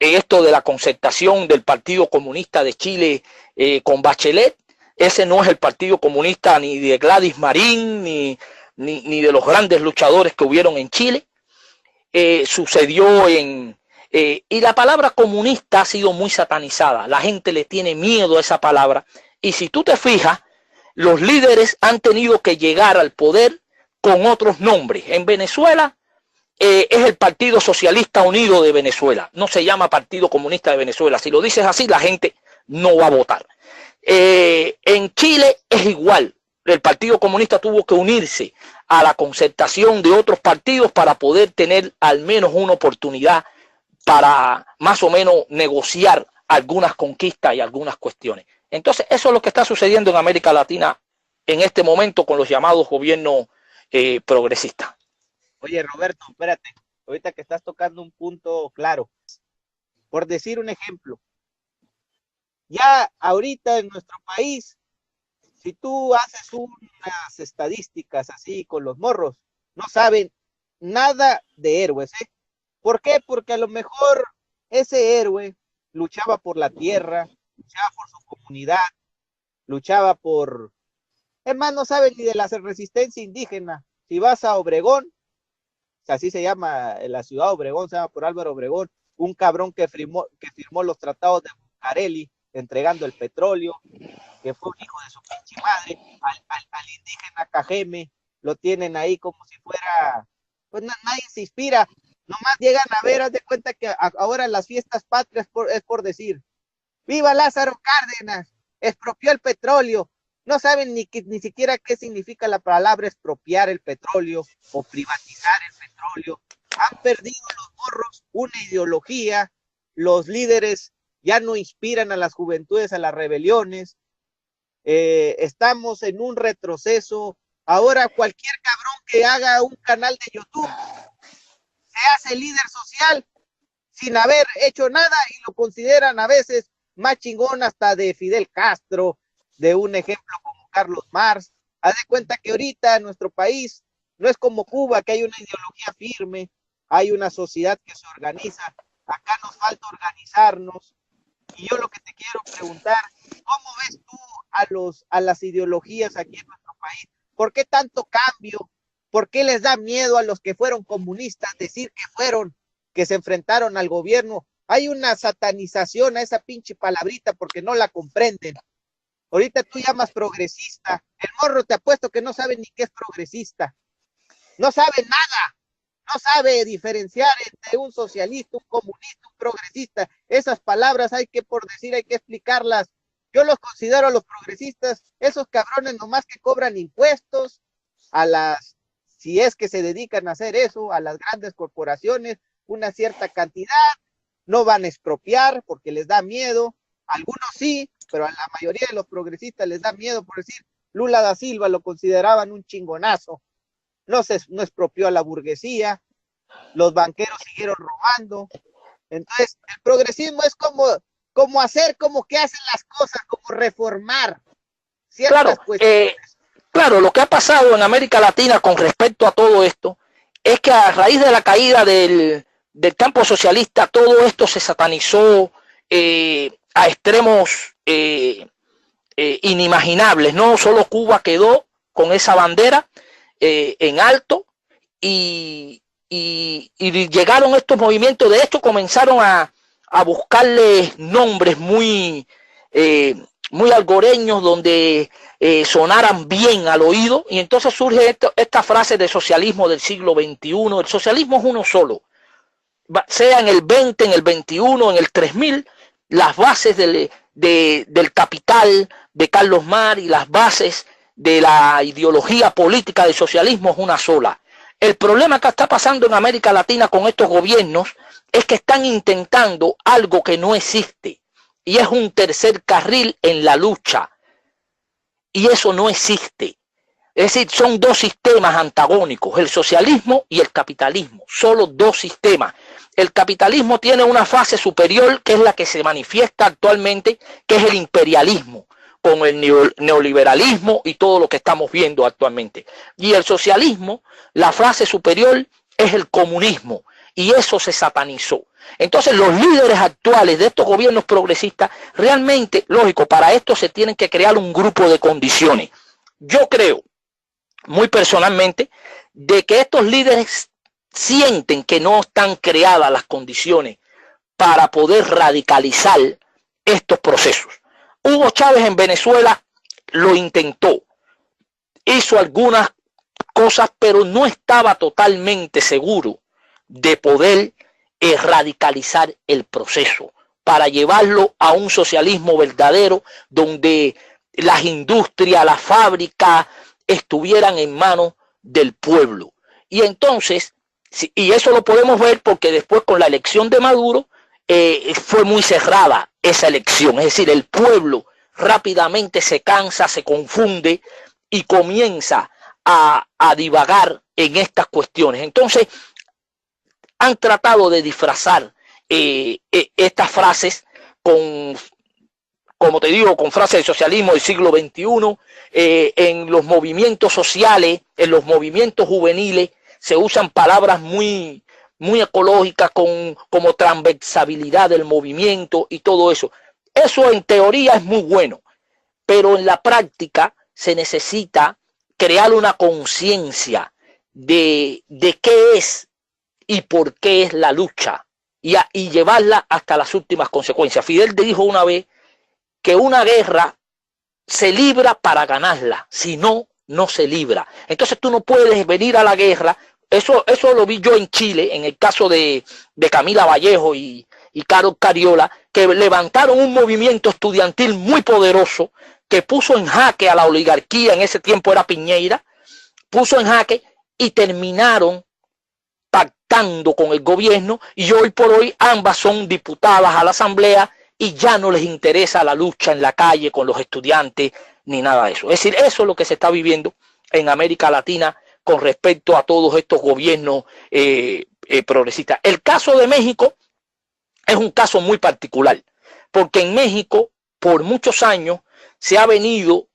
esto de la concertación del Partido Comunista de Chile con Bachelet. Ese no es el Partido Comunista ni de Gladys Marín, ni de los grandes luchadores que hubieron en Chile. Sucedió y la palabra comunista ha sido muy satanizada. La gente le tiene miedo a esa palabra. Y si tú te fijas, los líderes han tenido que llegar al poder con otros nombres. En Venezuela es el Partido Socialista Unido de Venezuela. No se llama Partido Comunista de Venezuela. Si lo dices así, la gente no va a votar. En Chile es igual. El Partido Comunista tuvo que unirse a la concertación de otros partidos para poder tener al menos una oportunidad para más o menos negociar algunas conquistas y algunas cuestiones. Entonces, eso es lo que está sucediendo en América Latina en este momento con los llamados gobiernos progresistas. Oye, Roberto, espérate, ahorita que estás tocando un punto claro. Por decir un ejemplo, ya ahorita en nuestro país, si tú haces unas estadísticas así con los morros, no saben nada de héroes, ¿eh? ¿Por qué? Porque a lo mejor ese héroe luchaba por la tierra, luchaba por su comunidad, luchaba por... Es más, no saben ni de la resistencia indígena. Si vas a Obregón, así se llama la ciudad de Obregón, se llama por Álvaro Obregón, un cabrón que firmó los tratados de Bucareli, entregando el petróleo, que fue un hijo de su pinche madre, al indígena Cajeme, lo tienen ahí como si fuera, pues nadie se inspira, nomás llegan a ver, haz de cuenta que ahora las fiestas patrias es por decir, ¡viva Lázaro Cárdenas! Expropió el petróleo. No saben ni siquiera qué significa la palabra expropiar el petróleo o privatizar el petróleo. Han perdido los morros una ideología, los líderes ya no inspiran a las juventudes a las rebeliones, estamos en un retroceso. Ahora cualquier cabrón que haga un canal de YouTube se hace líder social sin haber hecho nada y lo consideran a veces más chingón hasta de Fidel Castro, de un ejemplo como Carlos Marx. Haz de cuenta que ahorita en nuestro país no es como Cuba, que hay una ideología firme, hay una sociedad que se organiza. Acá nos falta organizarnos. Y yo lo que te quiero preguntar, ¿cómo ves tú a las ideologías aquí en nuestro país? ¿Por qué tanto cambio? ¿Por qué les da miedo a los que fueron comunistas decir que se enfrentaron al gobierno? Hay una satanización a esa pinche palabrita porque no la comprenden. Ahorita tú llamas progresista. El morro te apuesto que no sabe ni qué es progresista. No sabe nada. No sabe diferenciar entre un socialista, un comunista, un progresista. Esas palabras hay que explicarlas. Yo los considero a los progresistas, esos cabrones nomás que cobran impuestos si es que se dedican a hacer eso, a las grandes corporaciones, una cierta cantidad, no van a expropiar porque les da miedo, algunos sí, pero a la mayoría de los progresistas les da miedo por decir, Lula da Silva lo consideraban un chingonazo, no expropió a la burguesía, los banqueros siguieron robando. Entonces el progresismo es como hacer como que hacen las cosas, como reformar ciertas cuestiones. Claro, lo que ha pasado en América Latina con respecto a todo esto es que a raíz de la caída del campo socialista, todo esto se satanizó a extremos inimaginables. No solo Cuba quedó con esa bandera en alto y llegaron estos movimientos. De hecho, comenzaron a buscarle nombres muy algoreños donde sonaran bien al oído, y entonces surge esta frase de socialismo del siglo XXI. El socialismo es uno solo, sea en el 20, en el 21, en el 3000, las bases del capital de Carlos Marx y las bases de la ideología política del socialismo es una sola. El problema que está pasando en América Latina con estos gobiernos es que están intentando algo que no existe, y es un tercer carril en la lucha, y eso no existe. Es decir, son dos sistemas antagónicos, el socialismo y el capitalismo, solo dos sistemas. El capitalismo tiene una fase superior, que es la que se manifiesta actualmente, que es el imperialismo, con el neoliberalismo y todo lo que estamos viendo actualmente. Y el socialismo, la fase superior es el comunismo, y eso se satanizó. Entonces los líderes actuales de estos gobiernos progresistas, realmente, lógico, para esto se tienen que crear un grupo de condiciones. Yo creo, muy personalmente, de que estos líderes sienten que no están creadas las condiciones para poder radicalizar estos procesos. Hugo Chávez en Venezuela lo intentó, hizo algunas cosas, pero no estaba totalmente seguro de poder radicalizar el proceso para llevarlo a un socialismo verdadero, donde las industrias, las fábricas estuvieran en manos del pueblo. Y entonces, y eso lo podemos ver porque después con la elección de Maduro fue muy cerrada esa elección. Es decir, el pueblo rápidamente se cansa, se confunde y comienza a divagar en estas cuestiones. Entonces, han tratado de disfrazar estas frases con, como te digo, con frases de socialismo del siglo XXI. En los movimientos sociales, en los movimientos juveniles, se usan palabras muy ecológicas, como transversabilidad del movimiento y todo eso. Eso en teoría es muy bueno, pero en la práctica se necesita crear una conciencia de qué es y por qué es la lucha y llevarla hasta las últimas consecuencias. Fidel dijo una vez que una guerra se libra para ganarla, si no, no se libra. Entonces tú no puedes venir a la guerra. Eso lo vi yo en Chile, en el caso de Camila Vallejo y Carol Cariola, que levantaron un movimiento estudiantil muy poderoso que puso en jaque a la oligarquía, en ese tiempo era Piñera, puso en jaque y terminaron pactando con el gobierno, y hoy por hoy ambas son diputadas a la asamblea y ya no les interesa la lucha en la calle con los estudiantes ni nada de eso. Es decir, eso es lo que se está viviendo en América Latina con respecto a todos estos gobiernos progresistas. El caso de México es un caso muy particular, porque en México por muchos años se ha venido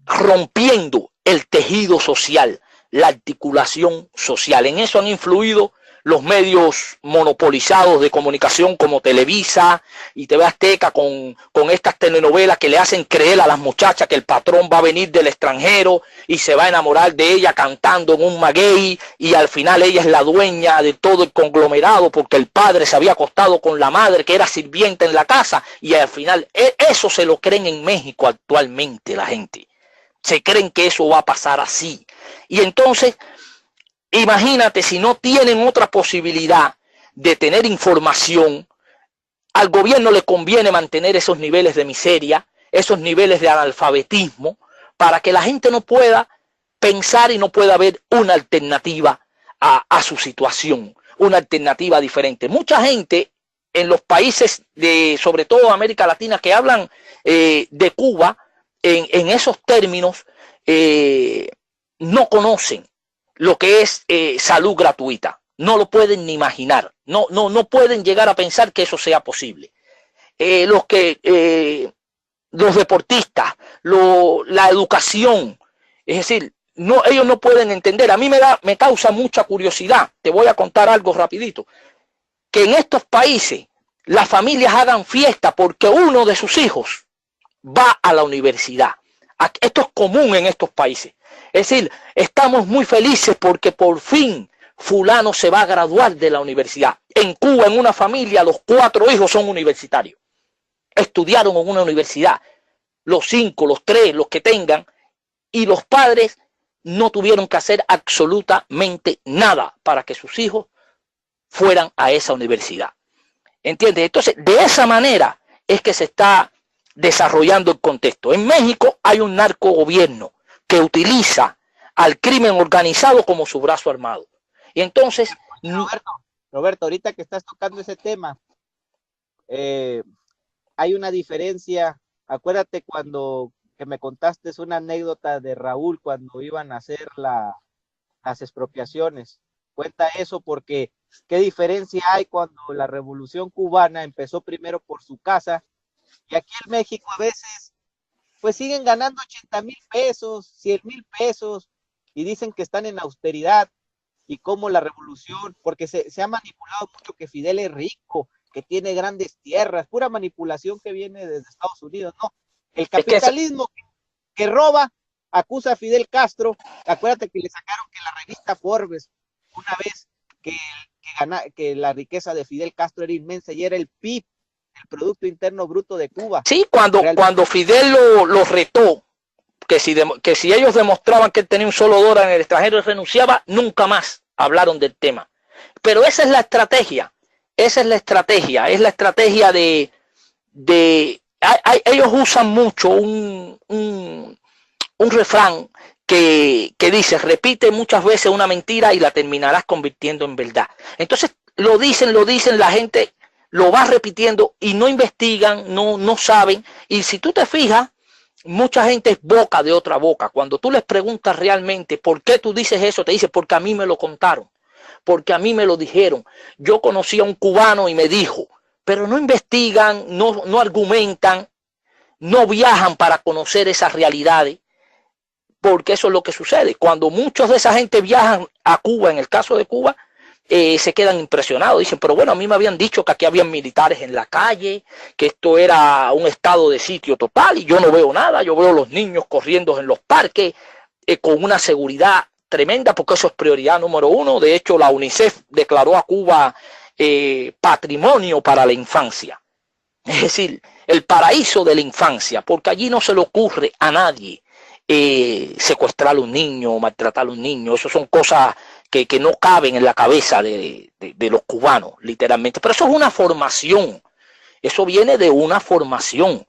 rompiendo el tejido social, la articulación social. En eso han influido los medios monopolizados de comunicación como Televisa y TV Azteca con estas telenovelas que le hacen creer a las muchachas que el patrón va a venir del extranjero y se va a enamorar de ella cantando en un maguey, y al final ella es la dueña de todo el conglomerado porque el padre se había acostado con la madre que era sirvienta en la casa, y al final eso se lo creen en México actualmente la gente. Se creen que eso va a pasar así. Y entonces, imagínate, si no tienen otra posibilidad de tener información, al gobierno le conviene mantener esos niveles de miseria, esos niveles de analfabetismo, para que la gente no pueda pensar y no pueda ver una alternativa a su situación, una alternativa diferente. Mucha gente en los países de, sobre todo América Latina, que hablan de Cuba en esos términos, no conocen lo que es salud gratuita. No lo pueden ni imaginar. No pueden llegar a pensar que eso sea posible. Los deportistas, la educación, es decir, ellos no pueden entender. A mí me causa mucha curiosidad. Te voy a contar algo rapidito. Que en estos países las familias hagan fiesta porque uno de sus hijos va a la universidad. Esto es común en estos países. Es decir, estamos muy felices porque por fin fulano se va a graduar de la universidad. En Cuba, en una familia, los 4 hijos son universitarios. Estudiaron en una universidad. Los 5, los 3, los que tengan. Y los padres no tuvieron que hacer absolutamente nada para que sus hijos fueran a esa universidad. ¿Entiendes? Entonces, de esa manera es que se está desarrollando el contexto. En México hay un narcogobierno que utiliza al crimen organizado como su brazo armado. Y entonces... Roberto, ahorita que estás tocando ese tema, hay una diferencia. Acuérdate cuando que me contaste una anécdota de Raúl cuando iban a hacer las expropiaciones. Cuenta eso porque qué diferencia hay cuando la revolución cubana empezó primero por su casa, y aquí en México a veces pues siguen ganando 80,000 pesos, 100,000 pesos, y dicen que están en austeridad, y como la revolución, porque se ha manipulado mucho que Fidel es rico, que tiene grandes tierras, pura manipulación que viene desde Estados Unidos. No, el capitalismo que roba, acusa a Fidel Castro. Acuérdate que le sacaron que la revista Forbes, una vez que la riqueza de Fidel Castro era inmensa y era el PIB, el Producto Interno Bruto de Cuba. Sí, cuando Fidel lo retó, que si ellos demostraban que él tenía un solo dólar en el extranjero y renunciaba, nunca más hablaron del tema. Pero esa es la estrategia, es la estrategia de ellos usan mucho un refrán que dice: repite muchas veces una mentira y la terminarás convirtiendo en verdad. Entonces lo dicen, la gente lo va repitiendo y no investigan, no saben. Y si tú te fijas, mucha gente es boca de otra boca. Cuando tú les preguntas realmente por qué tú dices eso, te dice: porque a mí me lo contaron, porque a mí me lo dijeron. Yo conocí a un cubano y me dijo. Pero no investigan, no argumentan, no viajan para conocer esas realidades, porque eso es lo que sucede. Cuando muchos de esa gente viajan a Cuba, en el caso de Cuba, se quedan impresionados. Dicen: pero bueno, a mí me habían dicho que aquí habían militares en la calle, que esto era un estado de sitio total, y yo no veo nada. Yo veo los niños corriendo en los parques con una seguridad tremenda porque eso es prioridad número uno. De hecho, la UNICEF declaró a Cuba patrimonio para la infancia. Es decir, el paraíso de la infancia, porque allí no se le ocurre a nadie secuestrar a un niño, maltratar a un niño. Eso son cosas que no caben en la cabeza de los cubanos, literalmente. Pero eso es una formación. Eso viene de una formación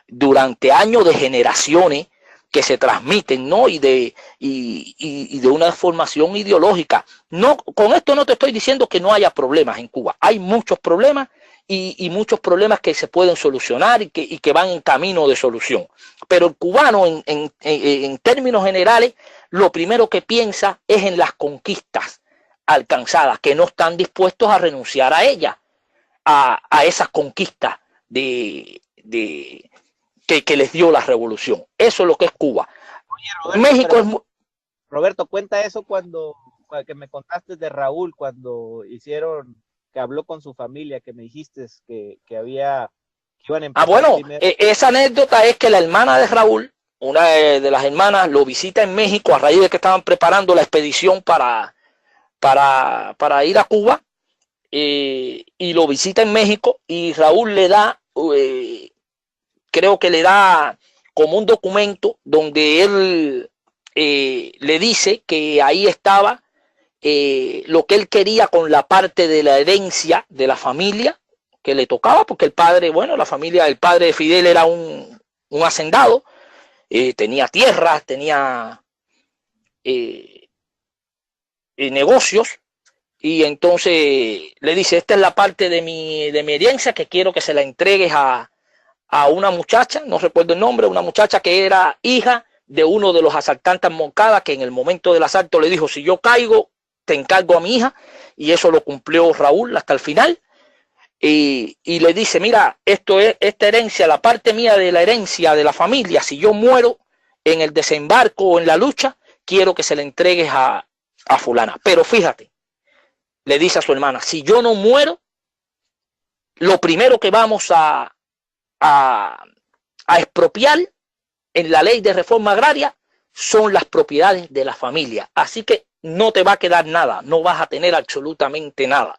durante años de generaciones que se transmiten, ¿no? Y de una formación ideológica. No, con esto no te estoy diciendo que no haya problemas en Cuba. Hay muchos problemas y muchos problemas que se pueden solucionar y que van en camino de solución. Pero el cubano, en términos generales, lo primero que piensa es en las conquistas alcanzadas, que no están dispuestos a renunciar a ellas, a esas conquistas que les dio la revolución. Eso es lo que es Cuba. Oye, Roberto, México es... Roberto, cuenta eso cuando que me contaste de Raúl, cuando que habló con su familia, que me dijiste que iban a empezar. Bueno, esa anécdota es que la hermana de Raúl, una de las hermanas, lo visita en México a raíz de que estaban preparando la expedición para ir a Cuba, y lo visita en México, y Raúl le da, creo que le da como un documento donde él le dice que ahí estaba lo que él quería con la parte de la herencia de la familia que le tocaba, porque el padre, bueno, el padre de Fidel era un hacendado, tenía tierras, tenía negocios, y entonces le dice, esta es la parte de mi herencia que quiero que se la entregues a una muchacha, no recuerdo el nombre, una muchacha que era hija de uno de los asaltantes Moncada, que en el momento del asalto le dijo, si yo caigo, te encargo a mi hija, y eso lo cumplió Raúl hasta el final, y le dice, mira, esta herencia, la parte mía de la herencia de la familia, si yo muero en el desembarco o en la lucha, quiero que se le entregues a fulana. Pero fíjate, le dice a su hermana, si yo no muero, lo primero que vamos a expropiar en la ley de reforma agraria son las propiedades de la familia. Así que no te va a quedar nada, no vas a tener absolutamente nada.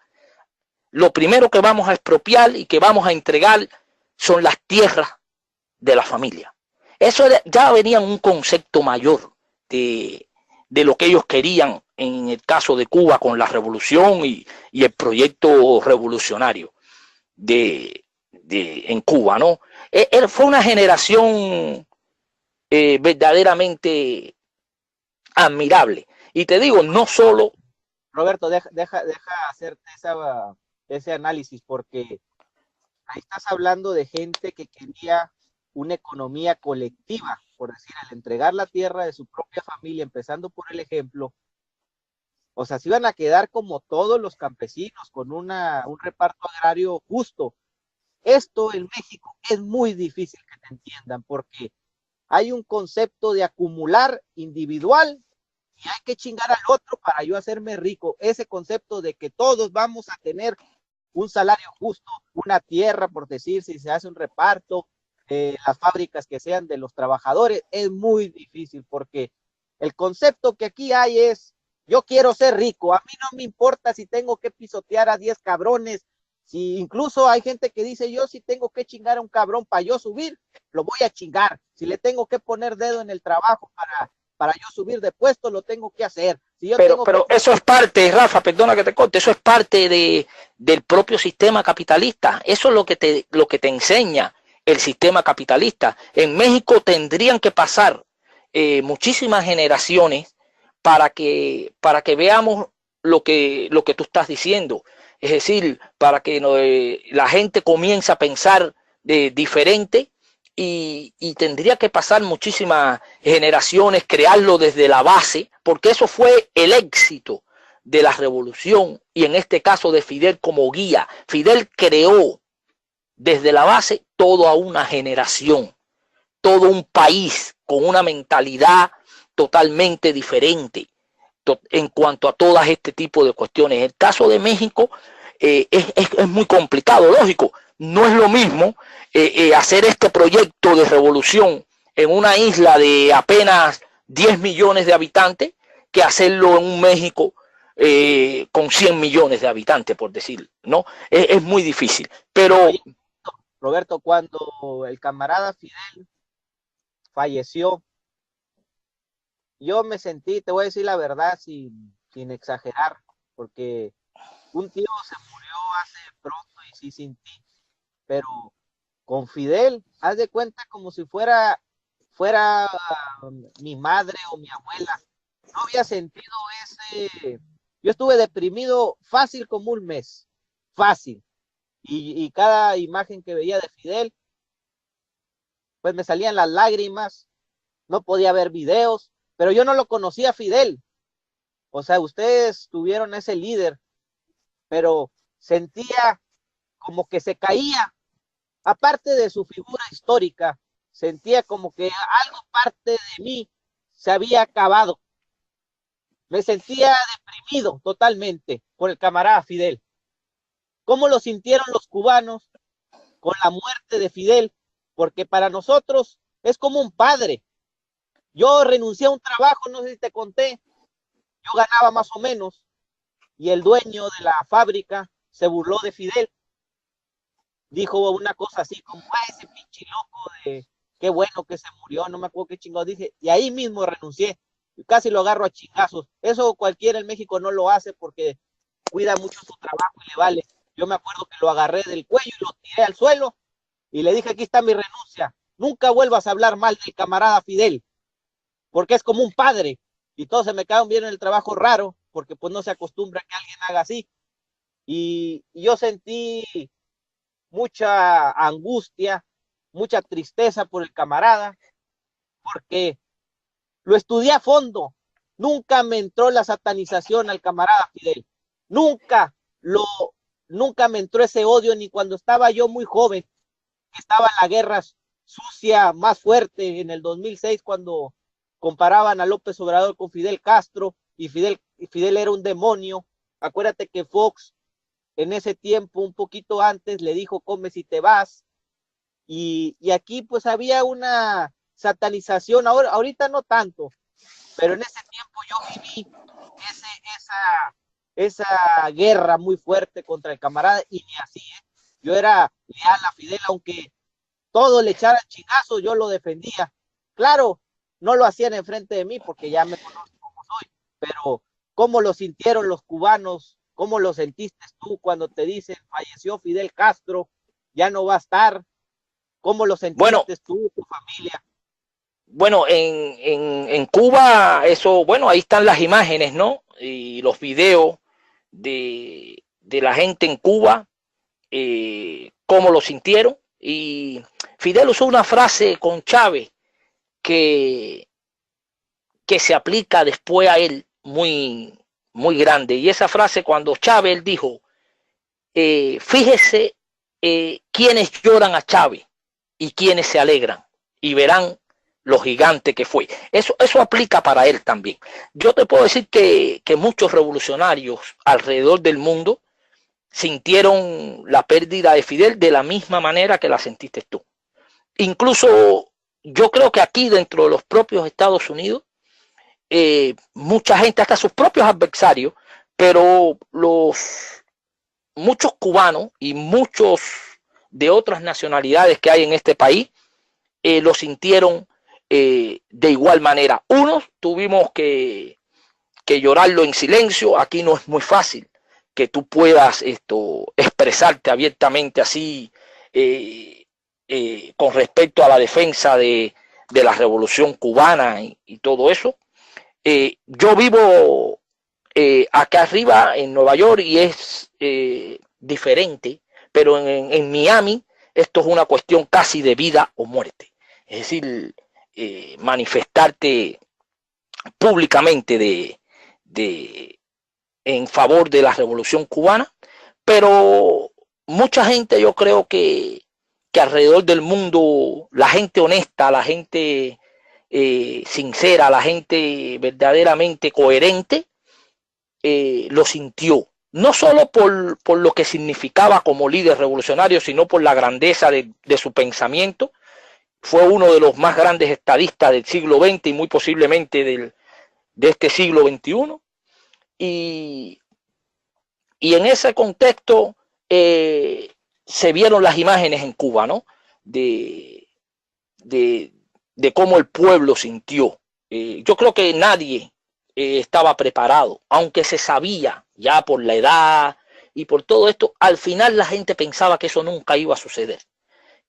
Lo primero que vamos a expropiar y que vamos a entregar son las tierras de la familia. Eso ya venía en un concepto mayor de lo que ellos querían en el caso de Cuba con la revolución y el proyecto revolucionario en Cuba, ¿no? Fue una generación verdaderamente admirable. Y te digo, no solo... Roberto, deja hacerte ese análisis, porque ahí estás hablando de gente que quería una economía colectiva, por decir, al entregar la tierra de su propia familia, empezando por el ejemplo, o sea, se iban a quedar como todos los campesinos, con un reparto agrario justo. Esto en México es muy difícil que te entiendan, porque hay un concepto de acumular individual y hay que chingar al otro para yo hacerme rico. Ese concepto de que todos vamos a tener un salario justo, una tierra, por decir, si se hace un reparto, las fábricas que sean de los trabajadores, es muy difícil, porque el concepto que aquí hay es, yo quiero ser rico, a mí no me importa si tengo que pisotear a 10 cabrones, si incluso hay gente que dice, yo si tengo que chingar a un cabrón para yo subir, lo voy a chingar, si le tengo que poner dedo en el trabajo para yo subir de puesto, lo tengo que hacer. Si yo pero eso es parte, Rafa, perdona que te corte, eso es parte del propio sistema capitalista. Eso es lo que te enseña el sistema capitalista. En México tendrían que pasar muchísimas generaciones para que veamos lo que tú estás diciendo. Es decir, para que la gente comience a pensar diferente. Y tendría que pasar muchísimas generaciones, crearlo desde la base, porque eso fue el éxito de la revolución y en este caso de Fidel como guía. Fidel creó desde la base toda una generación, todo un país con una mentalidad totalmente diferente en cuanto a todas este tipo de cuestiones. El caso de México es muy complicado, lógico. No es lo mismo hacer este proyecto de revolución en una isla de apenas 10 millones de habitantes que hacerlo en un México con 100 millones de habitantes, por decir, ¿no? Es muy difícil. Pero Oye, Roberto, cuando el camarada Fidel falleció, yo me sentí, te voy a decir la verdad, sin exagerar, porque un tío se murió hace pronto y sí sentí, pero con Fidel, haz de cuenta como si fuera mi madre o mi abuela. No había sentido ese. Yo estuve deprimido fácil como un mes, fácil. Y cada imagen que veía de Fidel, pues me salían las lágrimas, no podía ver videos, pero yo no lo conocía a Fidel. O sea, ustedes tuvieron ese líder, pero sentía como que se caía, aparte de su figura histórica, sentía como que algo parte de mí se había acabado. Me sentía deprimido totalmente por el camarada Fidel. ¿Cómo lo sintieron los cubanos con la muerte de Fidel? Porque para nosotros es como un padre. Yo renuncié a un trabajo, no sé si te conté, yo ganaba más o menos, y el dueño de la fábrica se burló de Fidel. Dijo una cosa así como, ese pinche loco de qué bueno que se murió, no me acuerdo qué chingado dije, y ahí mismo renuncié, casi lo agarro a chingazos. Eso cualquiera en México no lo hace porque cuida mucho su trabajo y le vale. Yo me acuerdo que lo agarré del cuello y lo tiré al suelo y le dije, aquí está mi renuncia, nunca vuelvas a hablar mal del camarada Fidel, porque es como un padre. Y todos se me quedaron bien en el trabajo raro, porque pues no se acostumbra a que alguien haga así. Y yo sentí mucha angustia, mucha tristeza por el camarada, porque lo estudié a fondo. Nunca me entró la satanización al camarada Fidel. Nunca lo, nunca me entró ese odio ni cuando estaba yo muy joven, que estaba en la guerra sucia más fuerte en el 2006 cuando comparaban a López Obrador con Fidel Castro y Fidel era un demonio. Acuérdate que Fox en ese tiempo, un poquito antes, le dijo come si te vas. Y aquí pues había una satanización, ahorita no tanto, pero en ese tiempo yo viví ese, esa guerra muy fuerte contra el camarada y ni así, ¿eh? Yo era leal a Fidel, aunque todo le echara chingazo, yo lo defendía. Claro, no lo hacían enfrente de mí porque ya me conocen como soy, pero ¿cómo lo sintieron los cubanos? ¿Cómo lo sentiste tú cuando te dicen falleció Fidel Castro, ya no va a estar? ¿Cómo lo bueno, sentiste tú, tu familia? bueno, en Cuba, eso, bueno, ahí están las imágenes, ¿no? Y los videos de la gente en Cuba, cómo lo sintieron. Y Fidel usó una frase con Chávez que, que se aplica después a él muy, muy grande. Y esa frase cuando Chávez dijo, fíjese quiénes lloran a Chávez y quiénes se alegran y verán lo gigante que fue. Eso aplica para él también. Yo te puedo decir que muchos revolucionarios alrededor del mundo sintieron la pérdida de Fidel de la misma manera que la sentiste tú. Incluso yo creo que aquí dentro de los propios Estados Unidos, mucha gente, hasta sus propios adversarios, pero muchos cubanos y muchos de otras nacionalidades que hay en este país, lo sintieron de igual manera. Unos tuvimos que llorarlo en silencio. Aquí no es muy fácil que tú puedas expresarte abiertamente así con respecto a la defensa de la revolución cubana y todo eso. Yo vivo acá arriba en Nueva York y es diferente, pero en Miami esto es una cuestión casi de vida o muerte. Es decir, manifestarte públicamente en favor de la revolución cubana, pero mucha gente, yo creo que alrededor del mundo, la gente honesta, la gente sincera, la gente verdaderamente coherente, lo sintió. No solo por lo que significaba como líder revolucionario, sino por la grandeza de su pensamiento. Fue uno de los más grandes estadistas del siglo XX y muy posiblemente de este siglo XXI. Y en ese contexto se vieron las imágenes en Cuba, ¿no? De, de cómo el pueblo sintió. Yo creo que nadie estaba preparado, aunque se sabía ya por la edad y por todo esto, al final la gente pensaba que eso nunca iba a suceder,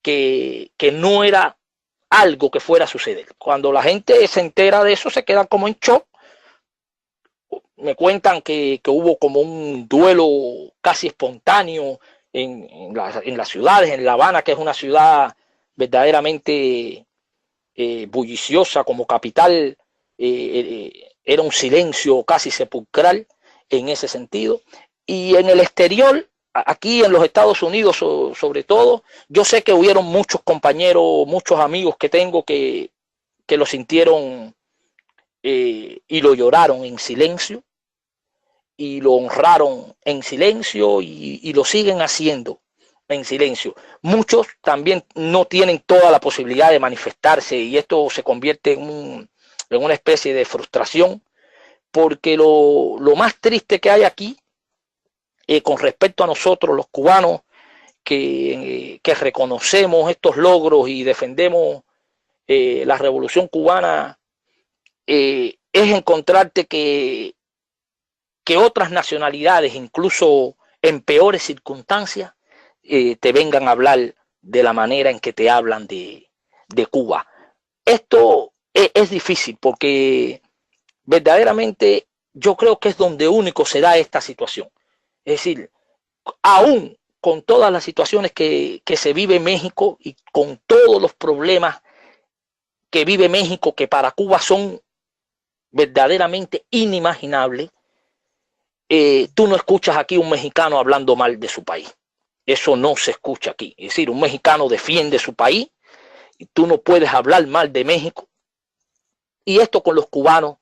que no era algo que fuera a suceder. Cuando la gente se entera de eso, se queda como en shock. Me cuentan que hubo como un duelo casi espontáneo en las ciudades, en La Habana, que es una ciudad verdaderamente bulliciosa como capital, era un silencio casi sepulcral en ese sentido. Y en el exterior, aquí en los Estados Unidos sobre todo, yo sé que hubieron muchos compañeros, muchos amigos que tengo que lo sintieron y lo lloraron en silencio, y lo honraron en silencio y lo siguen haciendo en silencio. Muchos también no tienen toda la posibilidad de manifestarse y esto se convierte en una especie de frustración, porque lo más triste que hay aquí con respecto a nosotros los cubanos que reconocemos estos logros y defendemos la revolución cubana, es encontrarte que otras nacionalidades, incluso en peores circunstancias, te vengan a hablar de la manera en que te hablan de Cuba. Esto es difícil porque verdaderamente yo creo que es donde único se da esta situación. Es decir, aún con todas las situaciones que se vive en México y con todos los problemas que vive México, que para Cuba son verdaderamente inimaginables, tú no escuchas aquí un mexicano hablando mal de su país. Eso no se escucha aquí. Es decir, un mexicano defiende su país y tú no puedes hablar mal de México. Y esto con los cubanos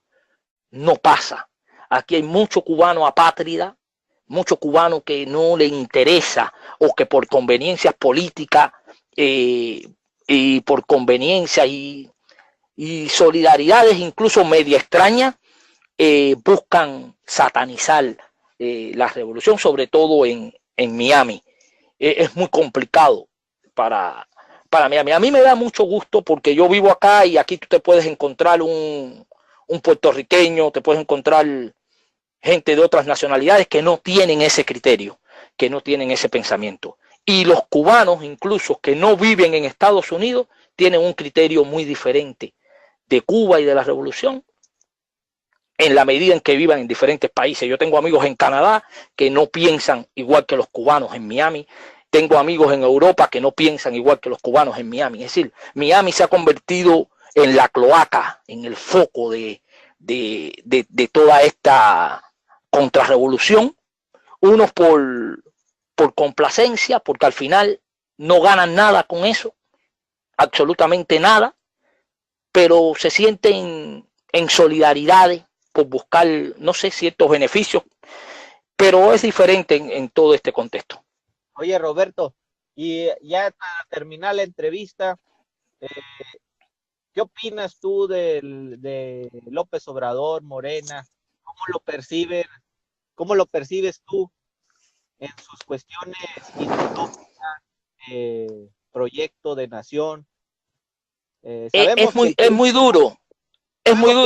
no pasa. Aquí hay mucho cubano apátrida, mucho cubano que no le interesa o que por conveniencias políticas y por conveniencia y solidaridades incluso media extrañas, buscan satanizar la revolución, sobre todo en Miami. Es muy complicado para Miami. A mí me da mucho gusto porque yo vivo acá y aquí tú te puedes encontrar un puertorriqueño, te puedes encontrar gente de otras nacionalidades que no tienen ese criterio, que no tienen ese pensamiento. Y los cubanos, incluso que no viven en Estados Unidos, tienen un criterio muy diferente de Cuba y de la revolución, en la medida en que vivan en diferentes países. Yo tengo amigos en Canadá que no piensan igual que los cubanos en Miami. Tengo amigos en Europa que no piensan igual que los cubanos en Miami. Es decir, Miami se ha convertido en la cloaca, en el foco de toda esta contrarrevolución. Unos por complacencia, porque al final no ganan nada con eso, absolutamente nada, pero se sienten en solidaridades por buscar, no sé, ciertos beneficios, pero es diferente en todo este contexto. Oye, Roberto, y ya para terminar la entrevista, ¿qué opinas tú de López Obrador, Morena? ¿Cómo lo percibes? ¿Cómo lo percibes tú en sus cuestiones proyecto de nación? Es muy duro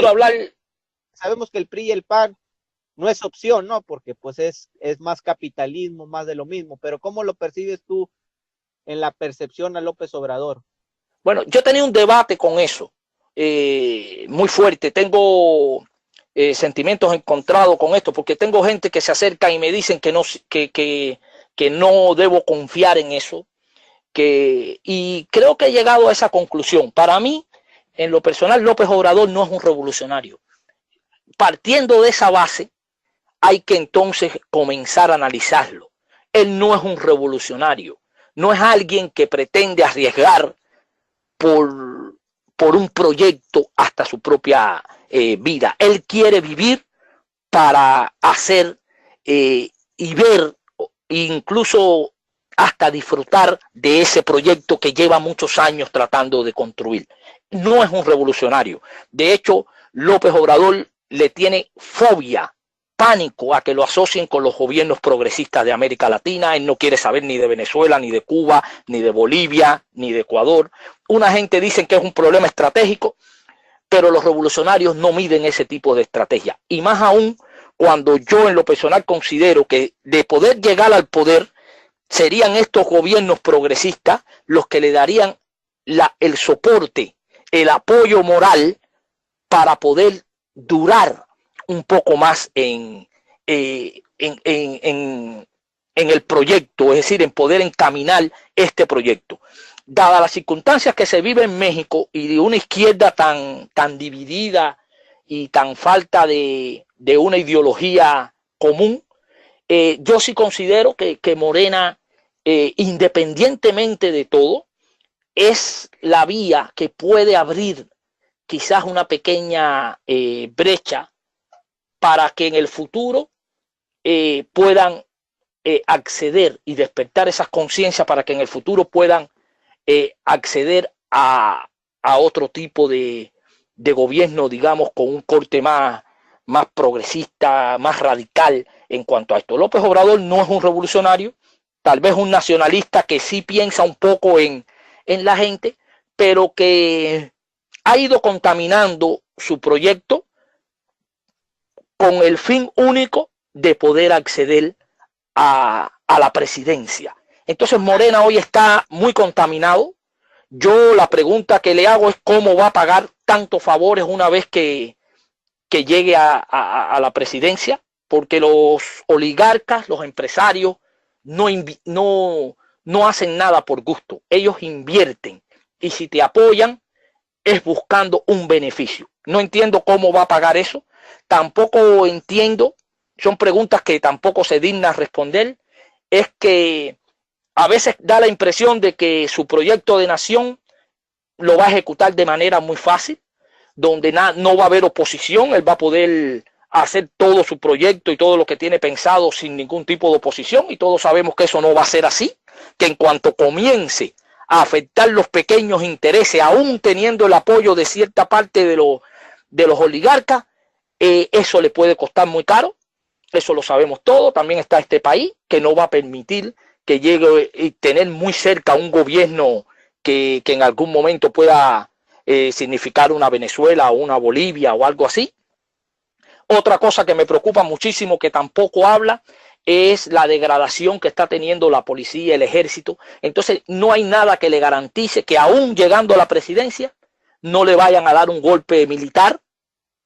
hablar. Sabemos que el PRI y el PAN no es opción, ¿no? Porque pues es más capitalismo, más de lo mismo, pero ¿cómo lo percibes tú en la percepción a López Obrador? Bueno, yo tenía un debate con eso, muy fuerte. Tengo sentimientos encontrados con esto, porque tengo gente que se acerca y me dicen que no debo confiar en eso, y creo que he llegado a esa conclusión. Para mí, en lo personal, López Obrador no es un revolucionario. Partiendo de esa base, hay que entonces comenzar a analizarlo. Él no es un revolucionario, no es alguien que pretende arriesgar por un proyecto hasta su propia vida. Él quiere vivir para hacer y ver, incluso hasta disfrutar de ese proyecto que lleva muchos años tratando de construir. No es un revolucionario. De hecho, López Obrador le tiene fobia, pánico a que lo asocien con los gobiernos progresistas de América Latina. Él no quiere saber ni de Venezuela, ni de Cuba, ni de Bolivia, ni de Ecuador. Una gente dice que es un problema estratégico, pero los revolucionarios no miden ese tipo de estrategia. Y más aún cuando yo en lo personal considero que de poder llegar al poder, serían estos gobiernos progresistas los que le darían el soporte, el apoyo moral para poder durar un poco más en el proyecto, es decir, en poder encaminar este proyecto. Dadas las circunstancias que se viven en México y de una izquierda tan dividida y tan falta de una ideología común, yo sí considero que Morena, independientemente de todo, es la vía que puede abrir quizás una pequeña brecha para que en el futuro puedan acceder y despertar esas conciencias, para que en el futuro puedan acceder a otro tipo de gobierno, digamos, con un corte más progresista, más radical en cuanto a esto. López Obrador no es un revolucionario, tal vez un nacionalista que sí piensa un poco en la gente, pero que ha ido contaminando su proyecto con el fin único de poder acceder a la presidencia. Entonces Morena hoy está muy contaminado. Yo la pregunta que le hago es cómo va a pagar tantos favores una vez que llegue a la presidencia, porque los oligarcas, los empresarios, no hacen nada por gusto. Ellos invierten, y si te apoyan es buscando un beneficio. No entiendo cómo va a pagar eso. Tampoco entiendo, son preguntas que tampoco se digna responder. Es que a veces da la impresión de que su proyecto de nación lo va a ejecutar de manera muy fácil, donde no va a haber oposición. Él va a poder hacer todo su proyecto y todo lo que tiene pensado sin ningún tipo de oposición, y todos sabemos que eso no va a ser así, que en cuanto comience a afectar los pequeños intereses, aún teniendo el apoyo de cierta parte de los oligarcas, eso le puede costar muy caro. Eso lo sabemos todos. También está este país que no va a permitir que llegue y tener muy cerca un gobierno que en algún momento pueda significar una Venezuela o una Bolivia o algo así. Otra cosa que me preocupa muchísimo, que tampoco habla, es la degradación que está teniendo la policía, el ejército. Entonces no hay nada que le garantice que aún llegando a la presidencia no le vayan a dar un golpe militar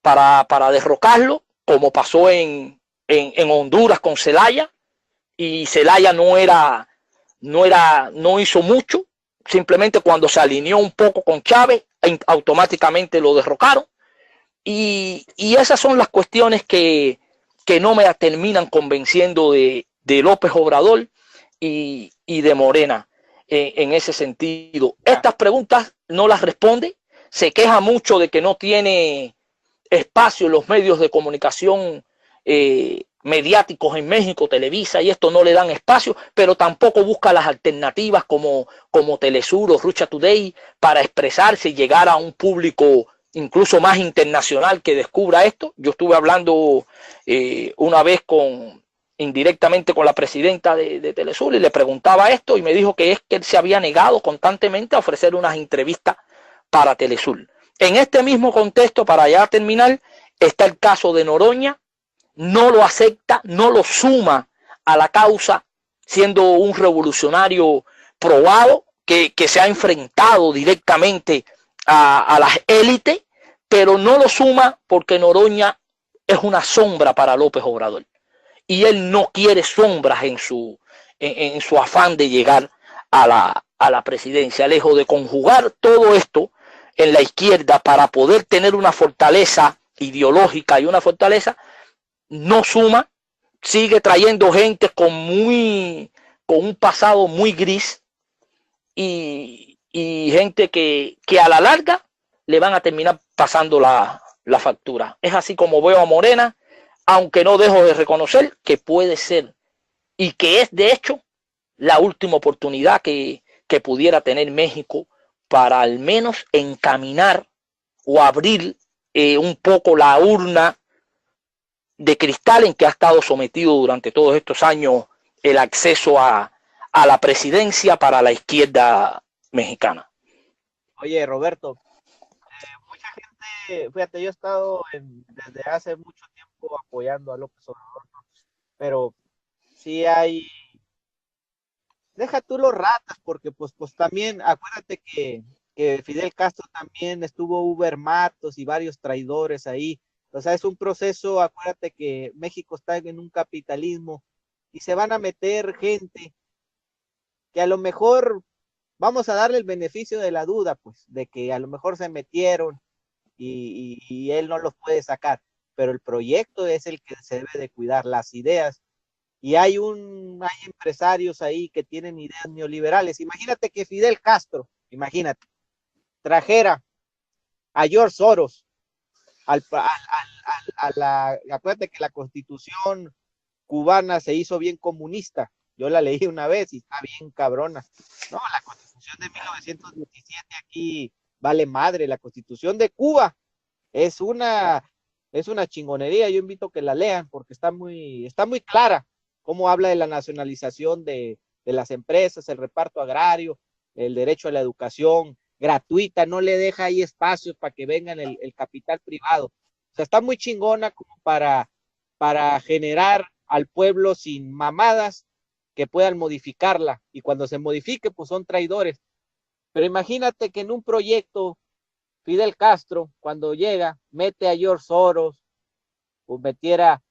para derrocarlo, como pasó en Honduras con Zelaya, y Zelaya no hizo mucho. Simplemente cuando se alineó un poco con Chávez, automáticamente lo derrocaron. Y esas son las cuestiones que no me terminan convenciendo de López Obrador y de Morena en ese sentido. Estas preguntas no las responde. Se queja mucho de que no tiene espacio en los medios de comunicación mediáticos en México, Televisa y esto no le dan espacio, pero tampoco busca las alternativas como Telesur o Russia Today para expresarse y llegar a un público incluso más internacional que descubra esto. Yo estuve hablando una vez indirectamente con la presidenta de Telesur y le preguntaba esto, y me dijo que es que él se había negado constantemente a ofrecer unas entrevistas para Telesur. En este mismo contexto, para ya terminar, está el caso de Noroña. No lo acepta, no lo suma a la causa, siendo un revolucionario probado que se ha enfrentado directamente a las élites, pero no lo suma porque Noroña es una sombra para López Obrador, y él no quiere sombras en su afán de llegar a la presidencia. Lejos de conjugar todo esto en la izquierda para poder tener una fortaleza ideológica y una fortaleza, no suma, sigue trayendo gente con un pasado muy gris, y gente que a la larga le van a terminar pasando la factura. Es así como veo a Morena, aunque no dejo de reconocer que puede ser, y que es de hecho la última oportunidad que pudiera tener México para al menos encaminar o abrir un poco la urna de cristal en que ha estado sometido durante todos estos años el acceso a la presidencia para la izquierda mexicana. Oye, Roberto, mucha gente, fíjate, yo he estado desde hace mucho tiempo apoyando a López Obrador, ¿no? Pero sí hay, deja tú los ratas, porque pues también, acuérdate que Fidel Castro también estuvo Uber Matos y varios traidores ahí. O sea, es un proceso, acuérdate que México está en un capitalismo y se van a meter gente que a lo mejor vamos a darle el beneficio de la duda, pues, de que a lo mejor se metieron y él no los puede sacar, pero el proyecto es el que se debe de cuidar, las ideas. Y hay empresarios ahí que tienen ideas neoliberales. Imagínate que Fidel Castro, imagínate, trajera a George Soros, acuérdate que la constitución cubana se hizo bien comunista. Yo la leí una vez y está bien cabrona. No, la constitución de 1917 aquí vale madre. La constitución de Cuba es una, es una chingonería. Yo invito a que la lean porque está muy clara cómo habla de la nacionalización de las empresas, el reparto agrario, el derecho a la educación gratuita, no le deja ahí espacios para que vengan el capital privado. O sea, está muy chingona como para generar al pueblo sin mamadas que puedan modificarla. Y cuando se modifique, pues son traidores. Pero imagínate que en un proyecto, Fidel Castro, cuando llega, mete a George Soros, o metiera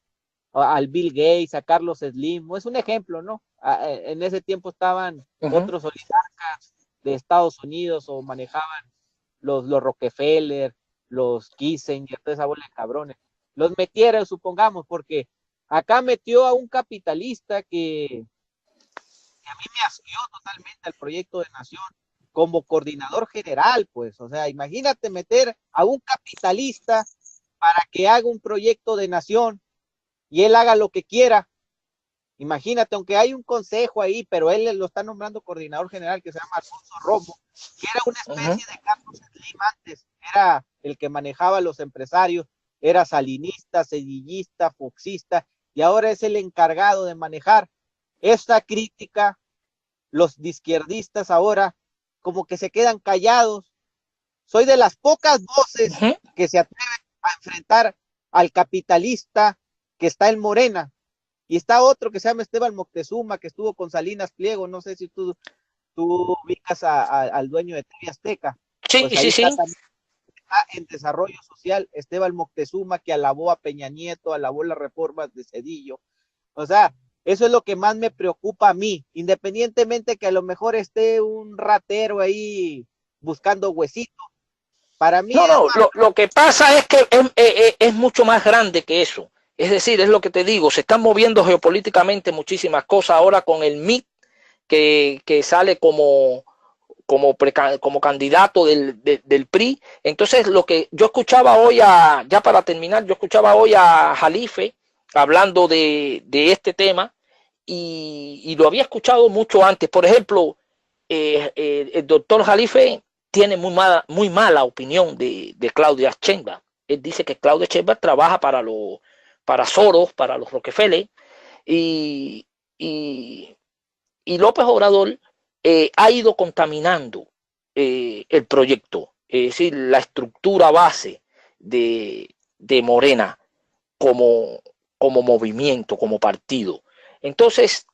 al Bill Gates, a Carlos Slim, es un ejemplo, ¿no? En ese tiempo estaban otros oligarcas de Estados Unidos o manejaban los Rockefeller, los Kissinger, toda esa bola de cabrones. Los metiera, supongamos, porque acá metió a un capitalista que a mí me asqueó totalmente al proyecto de nación como coordinador general, pues, o sea, imagínate meter a un capitalista para que haga un proyecto de nación y él haga lo que quiera. Imagínate, aunque hay un consejo ahí, pero él lo está nombrando coordinador general, que se llama Alfonso Romo, que era una especie de Carlos Slim antes, era el que manejaba a los empresarios, era salinista, sedillista, foxista, y ahora es el encargado de manejar esta crítica. Los izquierdistas ahora como que se quedan callados. Soy de las pocas voces que se atreven a enfrentar al capitalista que está en Morena. Y está otro que se llama Esteban Moctezuma, que estuvo con Salinas Pliego. No sé si tú ubicas al dueño de TV Azteca. Sí, Pues ahí está en desarrollo social Esteban Moctezuma, que alabó a Peña Nieto, alabó las reformas de Zedillo. O sea, eso es lo que más me preocupa a mí, independientemente que a lo mejor esté un ratero ahí buscando huesito. Para mí no, lo que pasa es que es mucho más grande que eso. Es decir, es lo que te digo, se están moviendo geopolíticamente muchísimas cosas ahora con el MIT que sale como candidato del PRI. Entonces, lo que yo escuchaba hoy, ya para terminar, yo escuchaba hoy a Jalife hablando de este tema y lo había escuchado mucho antes. Por ejemplo, el doctor Jalife tiene muy mala opinión de Claudia Sheinbaum. Él dice que Claudia Sheinbaum trabaja para Soros, para los Rockefeller, y, y, y López Obrador ha ido contaminando el proyecto, es decir, la estructura base de Morena como movimiento, como partido. Entonces,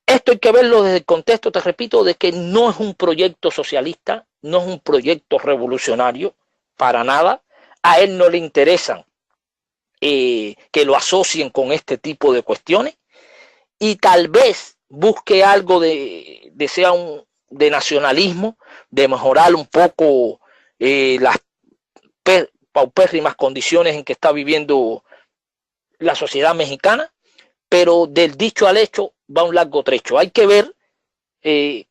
esto hay que verlo desde el contexto, te repito, de que no es un proyecto socialista, no es un proyecto revolucionario, para nada. A él no le interesan que lo asocien con este tipo de cuestiones y tal vez busque algo de nacionalismo, de mejorar un poco las paupérrimas condiciones en que está viviendo la sociedad mexicana, pero del dicho al hecho va un largo trecho. Hay que ver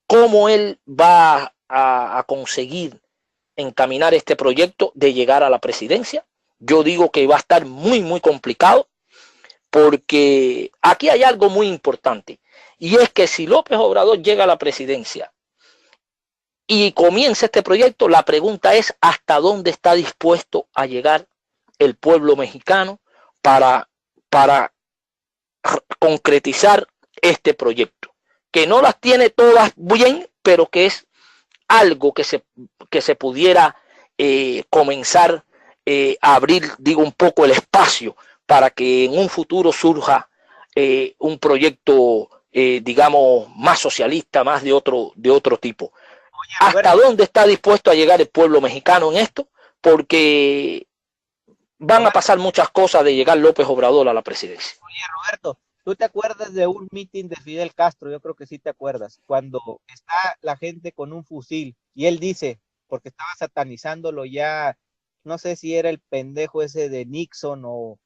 cómo él va a conseguir encaminar este proyecto de llegar a la presidencia. Yo digo que va a estar muy complicado, porque aquí hay algo muy importante, y es que si López Obrador llega a la presidencia y comienza este proyecto, la pregunta es hasta dónde está dispuesto a llegar el pueblo mexicano para para concretizar este proyecto, que no las tiene todas bien, pero que es algo que se pudiera comenzar a abrir, digo, un poco el espacio para que en un futuro surja un proyecto, digamos, más socialista, más de otro tipo. ¿Hasta dónde está dispuesto a llegar el pueblo mexicano en esto? Porque van a pasar muchas cosas de llegar López Obrador a la presidencia. Oye, Roberto, ¿tú te acuerdas de un mitin de Fidel Castro? Yo creo que sí te acuerdas, cuando está la gente con un fusil y él dice, porque estaba satanizándolo ya, no sé si era el pendejo ese de Nixon o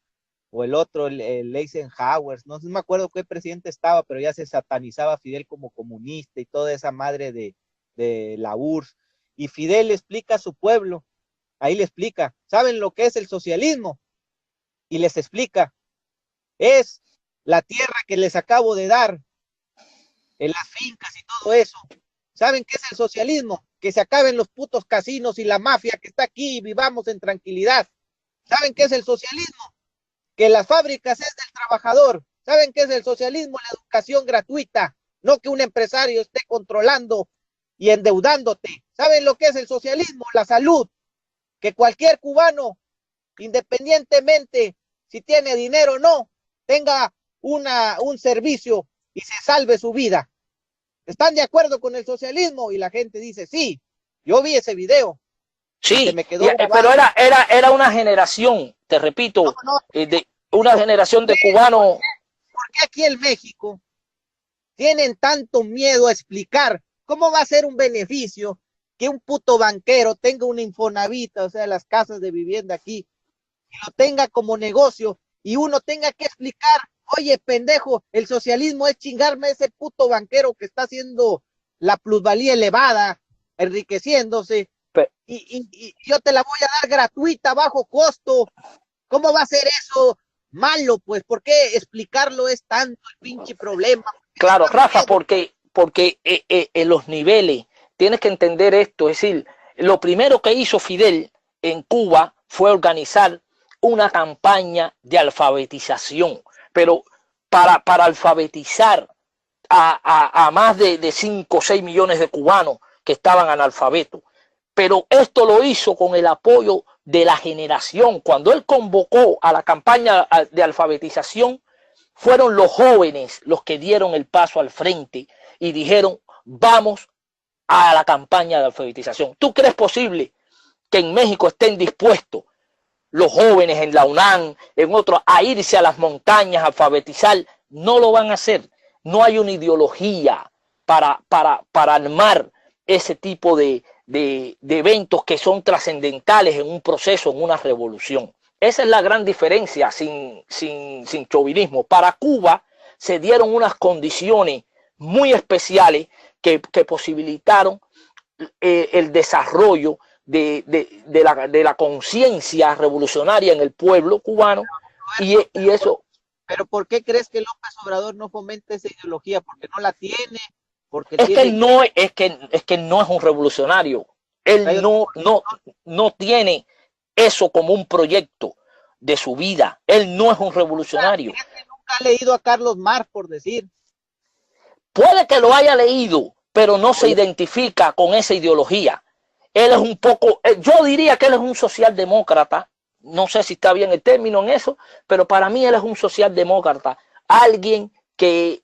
el otro, el Eisenhower, no me acuerdo qué presidente estaba, pero ya se satanizaba a Fidel como comunista y toda esa madre de la URSS. Y Fidel le explica a su pueblo, ahí le explica, ¿saben lo que es el socialismo? Y les explica, es la tierra que les acabo de dar, en las fincas y todo eso. ¿Saben qué es el socialismo? Que se acaben los putos casinos y la mafia que está aquí y vivamos en tranquilidad. ¿Saben qué es el socialismo? Que las fábricas es del trabajador. ¿Saben qué es el socialismo? La educación gratuita, no que un empresario esté controlando y endeudándote. ¿Saben lo que es el socialismo? La salud, que cualquier cubano, independientemente si tiene dinero o no, tenga un servicio y se salve su vida. ¿Están de acuerdo con el socialismo? Y la gente dice, sí, yo vi ese video. Sí, me quedó pero era una generación, te repito, de una generación de cubanos. ¿Por qué aquí en México tienen tanto miedo a explicar cómo va a ser un beneficio que un puto banquero tenga una Infonavit, o sea, las casas de vivienda aquí, y lo tenga como negocio, y uno tenga que explicar, oye, pendejo, el socialismo es chingarme a ese puto banquero que está haciendo la plusvalía elevada, enriqueciéndose, y yo te la voy a dar gratuita, bajo costo. ¿Cómo va a ser eso malo? Pues, ¿por qué explicarlo es tanto el pinche problema? Claro, Rafa, porque en los niveles, tienes que entender esto, es decir, lo primero que hizo Fidel en Cuba fue organizar una campaña de alfabetización, pero para alfabetizar a más de 5 o 6 millones de cubanos que estaban analfabetos. Pero esto lo hizo con el apoyo de la generación. Cuando él convocó a la campaña de alfabetización, fueron los jóvenes los que dieron el paso al frente y dijeron, vamos a la campaña de alfabetización. ¿Tú crees posible que en México estén dispuestos los jóvenes en la UNAM, en otros, a irse a las montañas a alfabetizar? No lo van a hacer. No hay una ideología para armar ese tipo de eventos que son trascendentales en un proceso, en una revolución. Esa es la gran diferencia, sin chauvinismo. Para Cuba se dieron unas condiciones muy especiales que posibilitaron el desarrollo de la conciencia revolucionaria en el pueblo cubano. Y eso. Pero ¿por qué crees que López Obrador no fomenta esa ideología? ¿Porque no la tiene? Porque es que él no es un revolucionario. Él no tiene eso como un proyecto de su vida. Él no es un revolucionario. Es que nunca ha leído a Carlos Marx, por decir. Puede que lo haya leído, pero no se identifica con esa ideología. Él es un poco, yo diría que él es un socialdemócrata. No sé si está bien el término en eso, pero para mí él es un socialdemócrata. Alguien que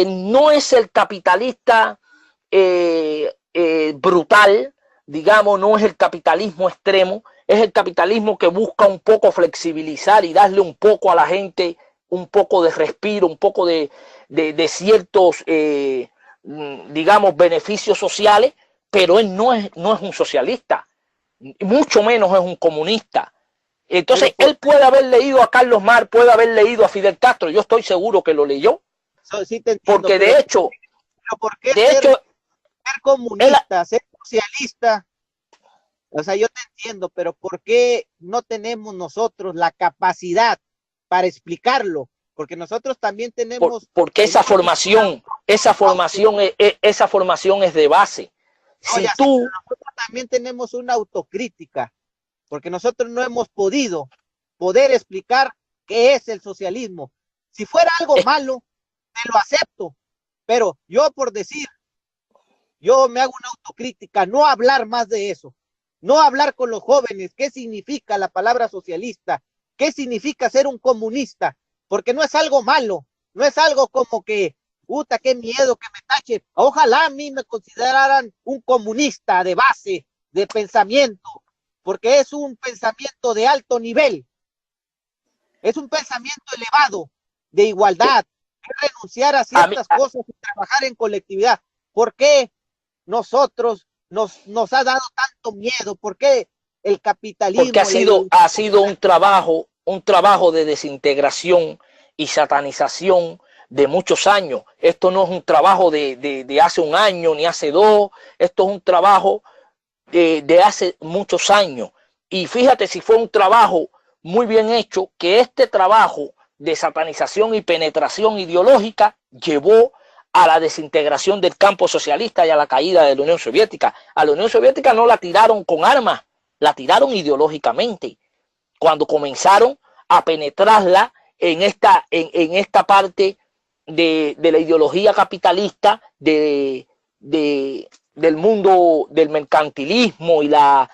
no es el capitalista brutal, digamos, no es el capitalismo extremo, es el capitalismo que busca un poco flexibilizar y darle un poco a la gente, un poco de respiro, un poco de ciertos, digamos, beneficios sociales, pero él no es un socialista, mucho menos es un comunista. Entonces, él puede haber leído a Carlos Marx, puede haber leído a Fidel Castro, yo estoy seguro que lo leyó. Sí te entiendo, porque de hecho, ¿por qué ser comunista, ser socialista? O sea, yo te entiendo, pero ¿por qué no tenemos nosotros la capacidad para explicarlo? Porque nosotros también tenemos... Porque esa formación es de base. Si tú... Nosotros también tenemos una autocrítica, porque nosotros no hemos podido explicar qué es el socialismo. Si fuera algo malo, te lo acepto, pero yo por decir, yo me hago una autocrítica, no hablar más de eso, no hablar con los jóvenes, qué significa la palabra socialista, qué significa ser un comunista, porque no es algo malo, no es algo como que, puta, qué miedo que me tache, ojalá a mí me consideraran un comunista de base, de pensamiento, porque es un pensamiento de alto nivel, es un pensamiento elevado, de igualdad, es renunciar a ciertas cosas y trabajar en colectividad. ¿Por qué nosotros nos ha dado tanto miedo? ¿Por qué el capitalismo? Porque ha sido un trabajo de desintegración y satanización de muchos años. Esto no es un trabajo de hace un año ni hace dos, esto es un trabajo de hace muchos años. Y fíjate si fue un trabajo muy bien hecho, que este trabajo de satanización y penetración ideológica llevó a la desintegración del campo socialista y a la caída de la Unión Soviética. A la Unión Soviética no la tiraron con armas, la tiraron ideológicamente. Cuando comenzaron a penetrarla en esta parte de la ideología capitalista, del mundo del mercantilismo y la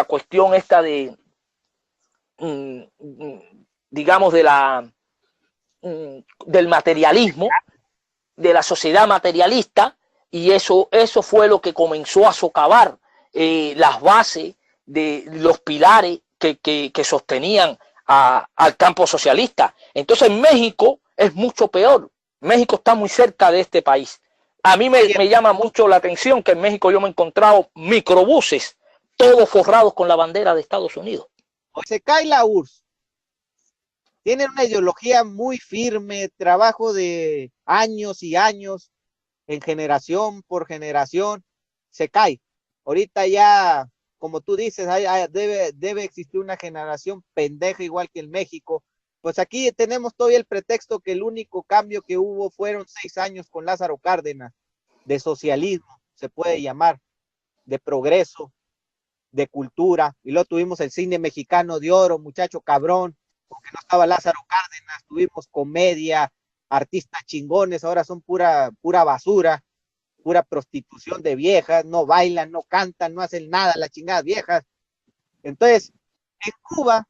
cuestión esta de, digamos, del materialismo, de la sociedad materialista, y eso fue lo que comenzó a socavar las bases de los pilares que sostenían al campo socialista. Entonces México es mucho peor. México está muy cerca de este país. A mí me llama mucho la atención que en México yo me he encontrado microbuses, todos forrados con la bandera de Estados Unidos. Se cae la URSS. Tienen una ideología muy firme, trabajo de años y años, en generación por generación, se cae. Ahorita ya, como tú dices, debe existir una generación pendeja igual que en México. Pues aquí tenemos todavía el pretexto que el único cambio que hubo fueron 6 años con Lázaro Cárdenas, de socialismo, se puede llamar, de progreso, de cultura, y luego tuvimos el cine mexicano de oro, muchacho cabrón, porque no estaba Lázaro Cárdenas, tuvimos comedia, artistas chingones, ahora son pura basura, pura prostitución de viejas, no bailan, no cantan, no hacen nada las chingadas viejas. Entonces, en Cuba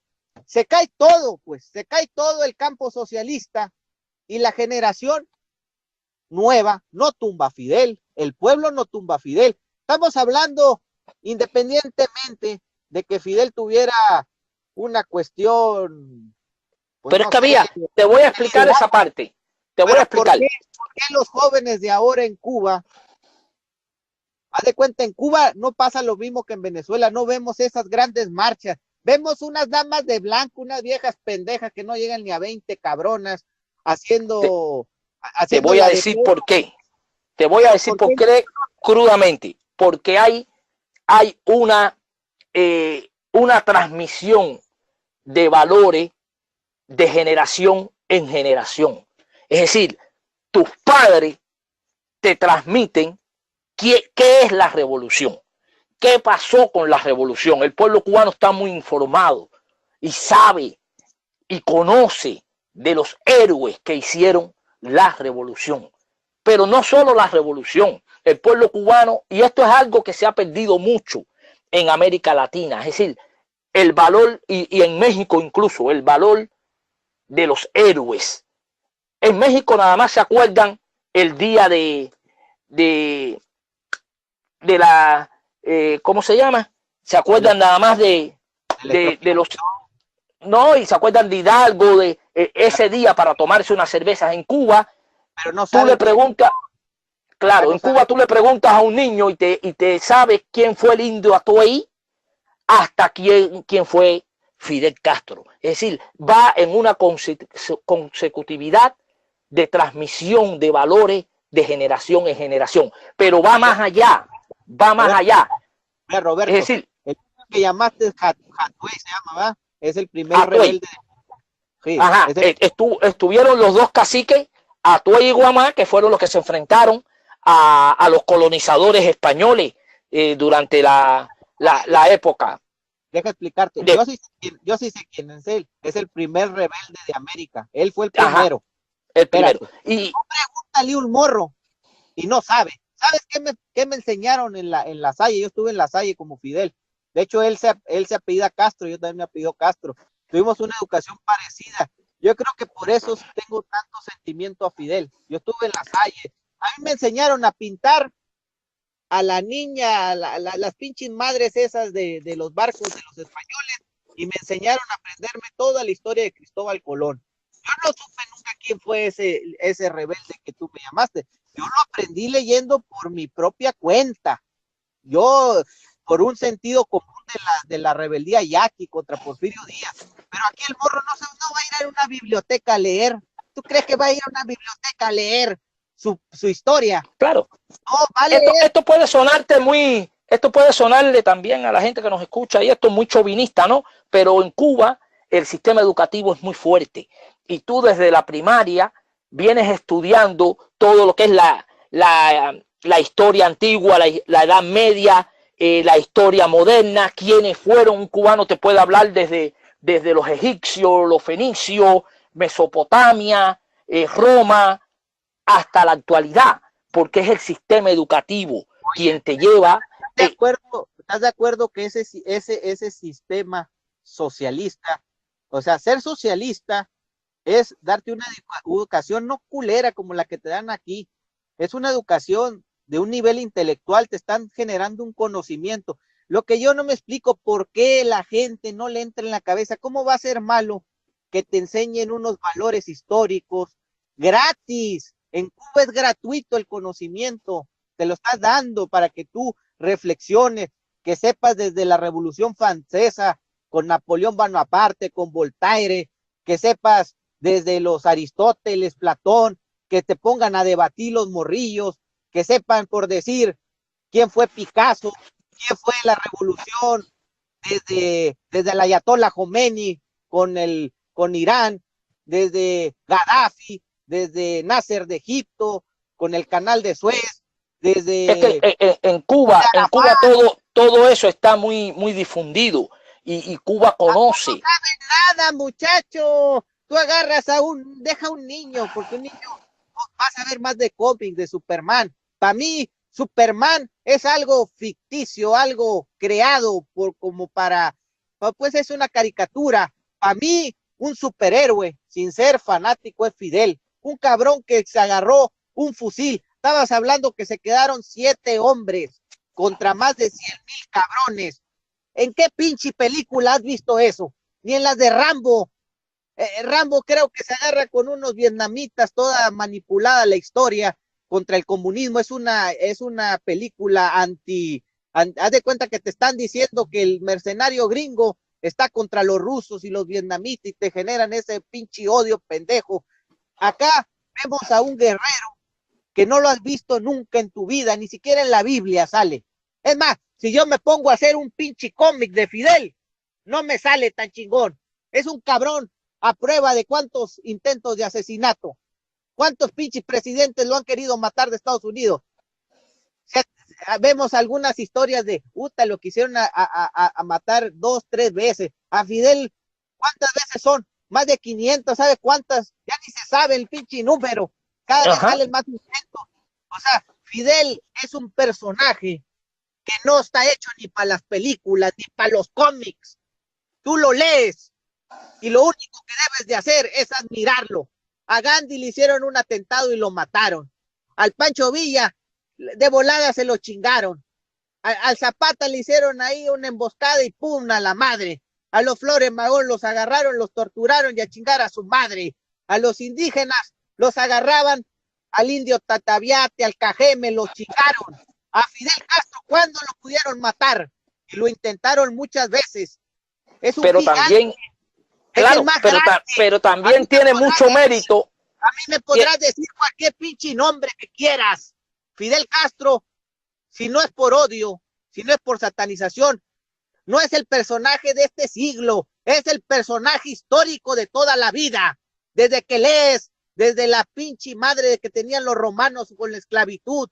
se cae todo, pues, se cae todo el campo socialista y la generación nueva no tumba a Fidel, el pueblo no tumba a Fidel. Estamos hablando independientemente de que Fidel tuviera una cuestión. Pues pero no es que había, te voy a explicar esa parte. Te voy a explicar. ¿Por qué los jóvenes de ahora en Cuba? Haz de cuenta, en Cuba no pasa lo mismo que en Venezuela, no vemos esas grandes marchas. Vemos unas damas de blanco, unas viejas pendejas que no llegan ni a 20 cabronas haciendo. Te voy a decir por qué. Te voy a decir por qué crudamente. Porque hay una transmisión de valores de generación en generación. Es decir, tus padres te transmiten qué es la revolución, qué pasó con la revolución. El pueblo cubano está muy informado y sabe y conoce de los héroes que hicieron la revolución. Pero no solo la revolución, el pueblo cubano, y esto es algo que se ha perdido mucho en América Latina, es decir, el valor, y en México incluso, el valor de los héroes. En México nada más se acuerdan el día de la, ¿cómo se llama? Se acuerdan nada más de los, no, y se acuerdan de Hidalgo, de ese día para tomarse unas cervezas. En Cuba, pero no tú le preguntas, claro, no en Cuba tú le preguntas a un niño y te sabes quién fue el indio Atuey, hasta quién fue Fidel Castro. Es decir, va en una consecutividad de transmisión de valores de generación en generación, pero va más allá, Roberto, es decir, el que llamaste Atuey se llama, ¿verdad? Es el primer rebelde. Sí, ajá, estuvieron los dos caciques, Atuey y Guamá, que fueron los que se enfrentaron a los colonizadores españoles durante la época. deja explicarte. Yo sí sé quién es él. Es el primer rebelde de América. Él fue el primero. Ajá, el primero. Y no, pregúntale un morro y no sabe. ¿Sabes qué me enseñaron en la Salle? Yo estuve en la Salle como Fidel. De hecho, él se apellida Castro, yo también me apellido Castro. Tuvimos una educación parecida. Yo creo que por eso tengo tanto sentimiento a Fidel. Yo estuve en la Salle. A mí me enseñaron a pintar a la niña, las pinches madres esas de los barcos de los españoles, y me enseñaron a aprenderme toda la historia de Cristóbal Colón. Yo no supe nunca quién fue ese rebelde que tú me llamaste. Yo lo aprendí leyendo por mi propia cuenta. Yo, por un sentido común de la rebeldía yaqui contra Porfirio Díaz. Pero aquí el morro no va a ir a una biblioteca a leer. ¿Tú crees que va a ir a una biblioteca a leer su historia? Claro. No, vale. Esto puede sonarle también a la gente que nos escucha, y esto es muy chauvinista, ¿no? Pero en Cuba el sistema educativo es muy fuerte. Y tú desde la primaria vienes estudiando todo lo que es la historia antigua, la Edad Media, la historia moderna, quiénes fueron. Un cubano te puede hablar desde los egipcios, los fenicios, Mesopotamia, Roma, hasta la actualidad, porque es el sistema educativo quien te lleva. ¿Estás de acuerdo que ese sistema socialista, o sea, ser socialista es darte una educación no culera como la que te dan aquí, es una educación de un nivel intelectual, te están generando un conocimiento? Lo que yo no me explico, por qué la gente no le entra en la cabeza, ¿cómo va a ser malo que te enseñen unos valores históricos gratis? En Cuba es gratuito el conocimiento, te lo estás dando para que tú reflexiones, que sepas desde la Revolución Francesa, con Napoleón Bonaparte, con Voltaire, que sepas desde los Aristóteles, Platón, que te pongan a debatir los morrillos, que sepan por decir quién fue Picasso, quién fue la revolución desde el Ayatollah Khomeini con Irán, desde Gaddafi, desde Nasser de Egipto, con el canal de Suez, desde... Es que en Cuba todo eso está muy, muy difundido, y Cuba conoce. No sabe nada, muchacho. Tú agarras deja a un niño, porque un niño vas a ver más de cómics, de Superman. Para mí, Superman es algo ficticio, algo creado pues es una caricatura. Para mí, un superhéroe, sin ser fanático, es Fidel. Un cabrón que se agarró un fusil. Estabas hablando que se quedaron 7 hombres contra más de 100,000 cabrones. ¿En qué pinche película has visto eso? Ni en las de Rambo. Rambo creo que se agarra con unos vietnamitas, toda manipulada la historia contra el comunismo. Es una película haz de cuenta que te están diciendo que el mercenario gringo está contra los rusos y los vietnamitas, y te generan ese pinche odio pendejo. Acá vemos a un guerrero que no lo has visto nunca en tu vida, ni siquiera en la Biblia sale. Es más, si yo me pongo a hacer un pinche cómic de Fidel, no me sale tan chingón. Es un cabrón a prueba de cuántos intentos de asesinato, cuántos pinches presidentes lo han querido matar de Estados Unidos. Vemos algunas historias de, lo quisieron a matar 2, 3 veces. A Fidel, ¿cuántas veces son? Más de 500, ¿sabe cuántas? Ya ni se sabe el pinche número. Cada vez salen más intentos. O sea, Fidel es un personaje que no está hecho ni para las películas, ni para los cómics. Tú lo lees y lo único que debes de hacer es admirarlo. A Gandhi le hicieron un atentado y lo mataron. Al Pancho Villa de volada se lo chingaron. Al Zapata le hicieron ahí una emboscada y ¡pum! A la madre. A los Flores Magón los agarraron, los torturaron y a chingar a su madre. A los indígenas los agarraban, al indio Tataviate, al Cajeme, los chingaron. A Fidel Castro, ¿cuándo lo pudieron matar? Y lo intentaron muchas veces. Es un pero también, claro, pero también tiene mucho mérito. A mí me podrás decir cualquier pinche nombre que quieras. Fidel Castro, si no es por odio, si no es por satanización, no es el personaje de este siglo, es el personaje histórico de toda la vida. Desde que lees, desde la pinche madre que tenían los romanos con la esclavitud.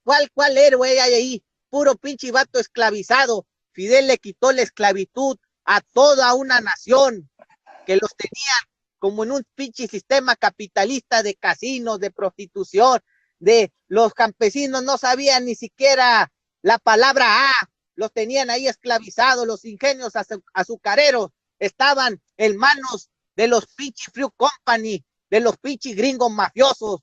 ¿Cuál héroe hay ahí? Puro pinche vato esclavizado. Fidel le quitó la esclavitud a toda una nación que los tenían como en un pinche sistema capitalista de casinos, de prostitución, de los campesinos no sabían ni siquiera la palabra A, los tenían ahí esclavizados, los ingenios azucareros estaban en manos de los pinches Fruit Company, de los pinches gringos mafiosos.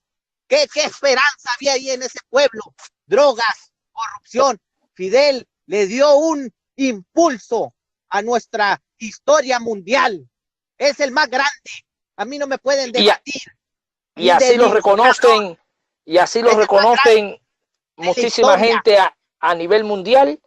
¿Qué esperanza había ahí en ese pueblo? Drogas, corrupción. Fidel le dio un impulso a nuestra historia mundial. Es el más grande. A mí no me pueden debatir. Y así lo reconocen, muchísima gente a nivel mundial.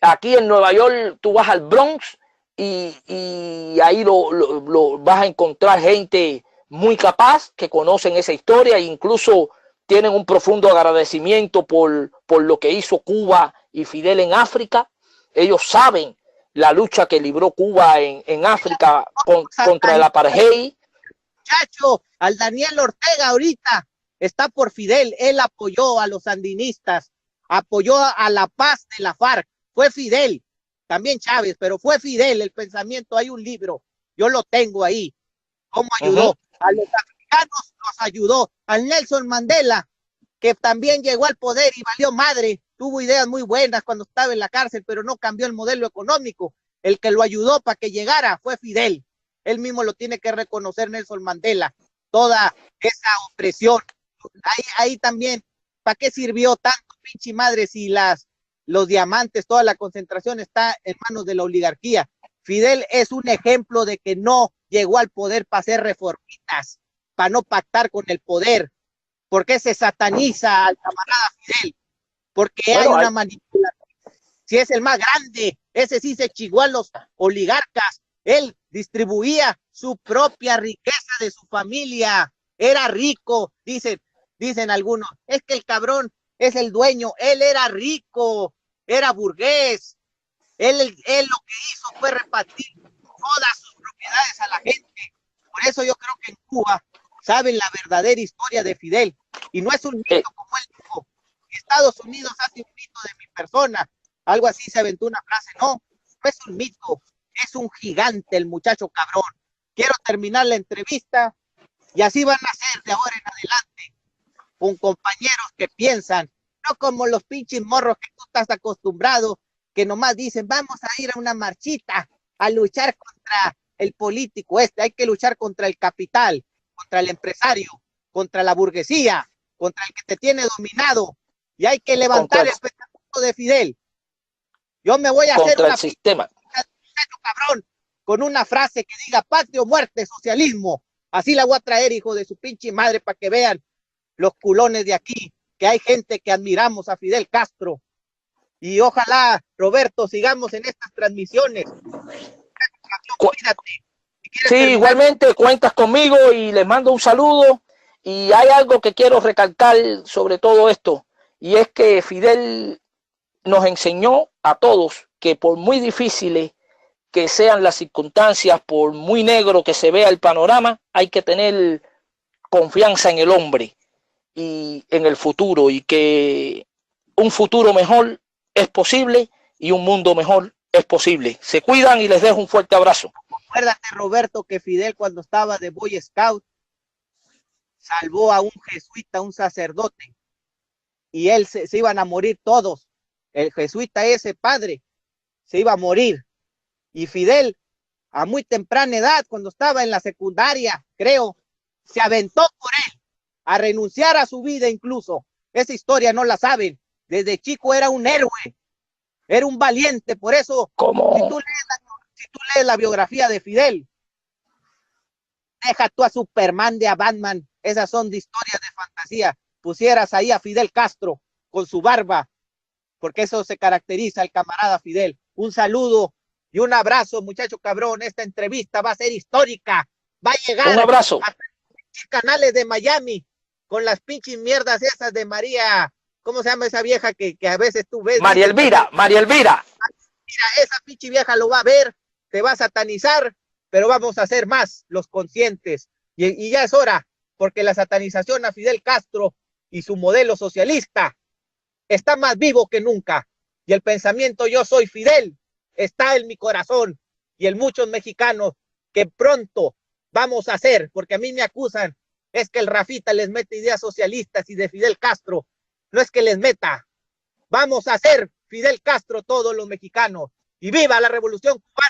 Aquí en Nueva York tú vas al Bronx y ahí lo vas a encontrar gente muy capaz que conocen esa historia e incluso tienen un profundo agradecimiento por lo que hizo Cuba y Fidel en África. Ellos saben la lucha que libró Cuba en África contra el apartheid. Muchacho, al Daniel Ortega ahorita está por Fidel. Él apoyó a los sandinistas, apoyó a la paz de la FARC. Fue Fidel, también Chávez, pero fue Fidel el pensamiento. Hay un libro, yo lo tengo ahí. ¿Cómo ayudó? A los africanos los ayudó. Al Nelson Mandela, que también llegó al poder y valió madre. Tuvo ideas muy buenas cuando estaba en la cárcel, pero no cambió el modelo económico. El que lo ayudó para que llegara fue Fidel. Él mismo lo tiene que reconocer, Nelson Mandela. Toda esa opresión. Ahí también, ¿para qué sirvió tanto pinche madre si los diamantes, toda la concentración está en manos de la oligarquía? Fidel es un ejemplo de que no llegó al poder para hacer reformitas, para no pactar con el poder. ¿Por qué se sataniza al camarada Fidel? Porque hay una manipulación. Si es el más grande, ese sí se chingó a los oligarcas. Él distribuía su propia riqueza de su familia. Era rico, dicen algunos. Es que el cabrón es el dueño. Él era rico, era burgués. Él lo que hizo fue repartir todas sus propiedades a la gente. Por eso yo creo que en Cuba saben la verdadera historia de Fidel. Y no es un mito como él dijo. Estados Unidos hace un mito de mi persona. Algo así se aventó una frase. No es un mito. Es un gigante el muchacho cabrón. Quiero terminar la entrevista y así van a ser de ahora en adelante. Con compañeros que piensan, no como los pinches morros que tú estás acostumbrado, que nomás dicen, vamos a ir a una marchita a luchar contra el político hay que luchar contra el capital, contra el empresario, contra la burguesía, contra el que te tiene dominado, y hay que levantar el pensamiento de Fidel. Yo me voy a hacer una sistema. Cabrón, con una frase que diga patria o muerte, socialismo. Así la voy a traer, hijo de su pinche madre, para que vean los culones de aquí, que hay gente que admiramos a Fidel Castro. Y ojalá, Roberto, sigamos en estas transmisiones. Cuídate. Sí, igualmente cuentas conmigo y les mando un saludo. Y hay algo que quiero recalcar sobre todo esto, y es que Fidel nos enseñó a todos que por muy difíciles que sean las circunstancias, por muy negro que se vea el panorama, hay que tener confianza en el hombre y en el futuro, y que un futuro mejor es posible y un mundo mejor es posible. Se cuidan y les dejo un fuerte abrazo. Acuérdate, Roberto, que Fidel cuando estaba de Boy Scout salvó a un jesuita, un sacerdote, y él se iban a morir todos. El jesuita, ese padre, se iba a morir. Y Fidel, a muy temprana edad, cuando estaba en la secundaria, creo, se aventó por él, a renunciar a su vida incluso. Esa historia no la saben. Desde chico era un héroe, era un valiente. Por eso, si tú lees la biografía de Fidel, deja tú a Superman de a Batman, esas son de historias de fantasía. Pusieras ahí a Fidel Castro con su barba, porque eso se caracteriza al camarada Fidel. Un saludo y un abrazo, muchacho cabrón. Esta entrevista va a ser histórica. Va a llegar un abrazo a los canales de Miami con las pinches mierdas esas de María. ¿Cómo se llama esa vieja que a veces tú ves? María Elvira. Mira, esa pinche vieja lo va a ver, te va a satanizar, pero vamos a ser más los conscientes. Y ya es hora, porque la satanización a Fidel Castro y su modelo socialista está más vivo que nunca. Y el pensamiento yo soy Fidel está en mi corazón y en muchos mexicanos que pronto vamos a hacer, porque a mí me acusan, es que el Rafita les mete ideas socialistas y de Fidel Castro. No es que les meta, vamos a hacer Fidel Castro todos los mexicanos. Y viva la revolución cubana.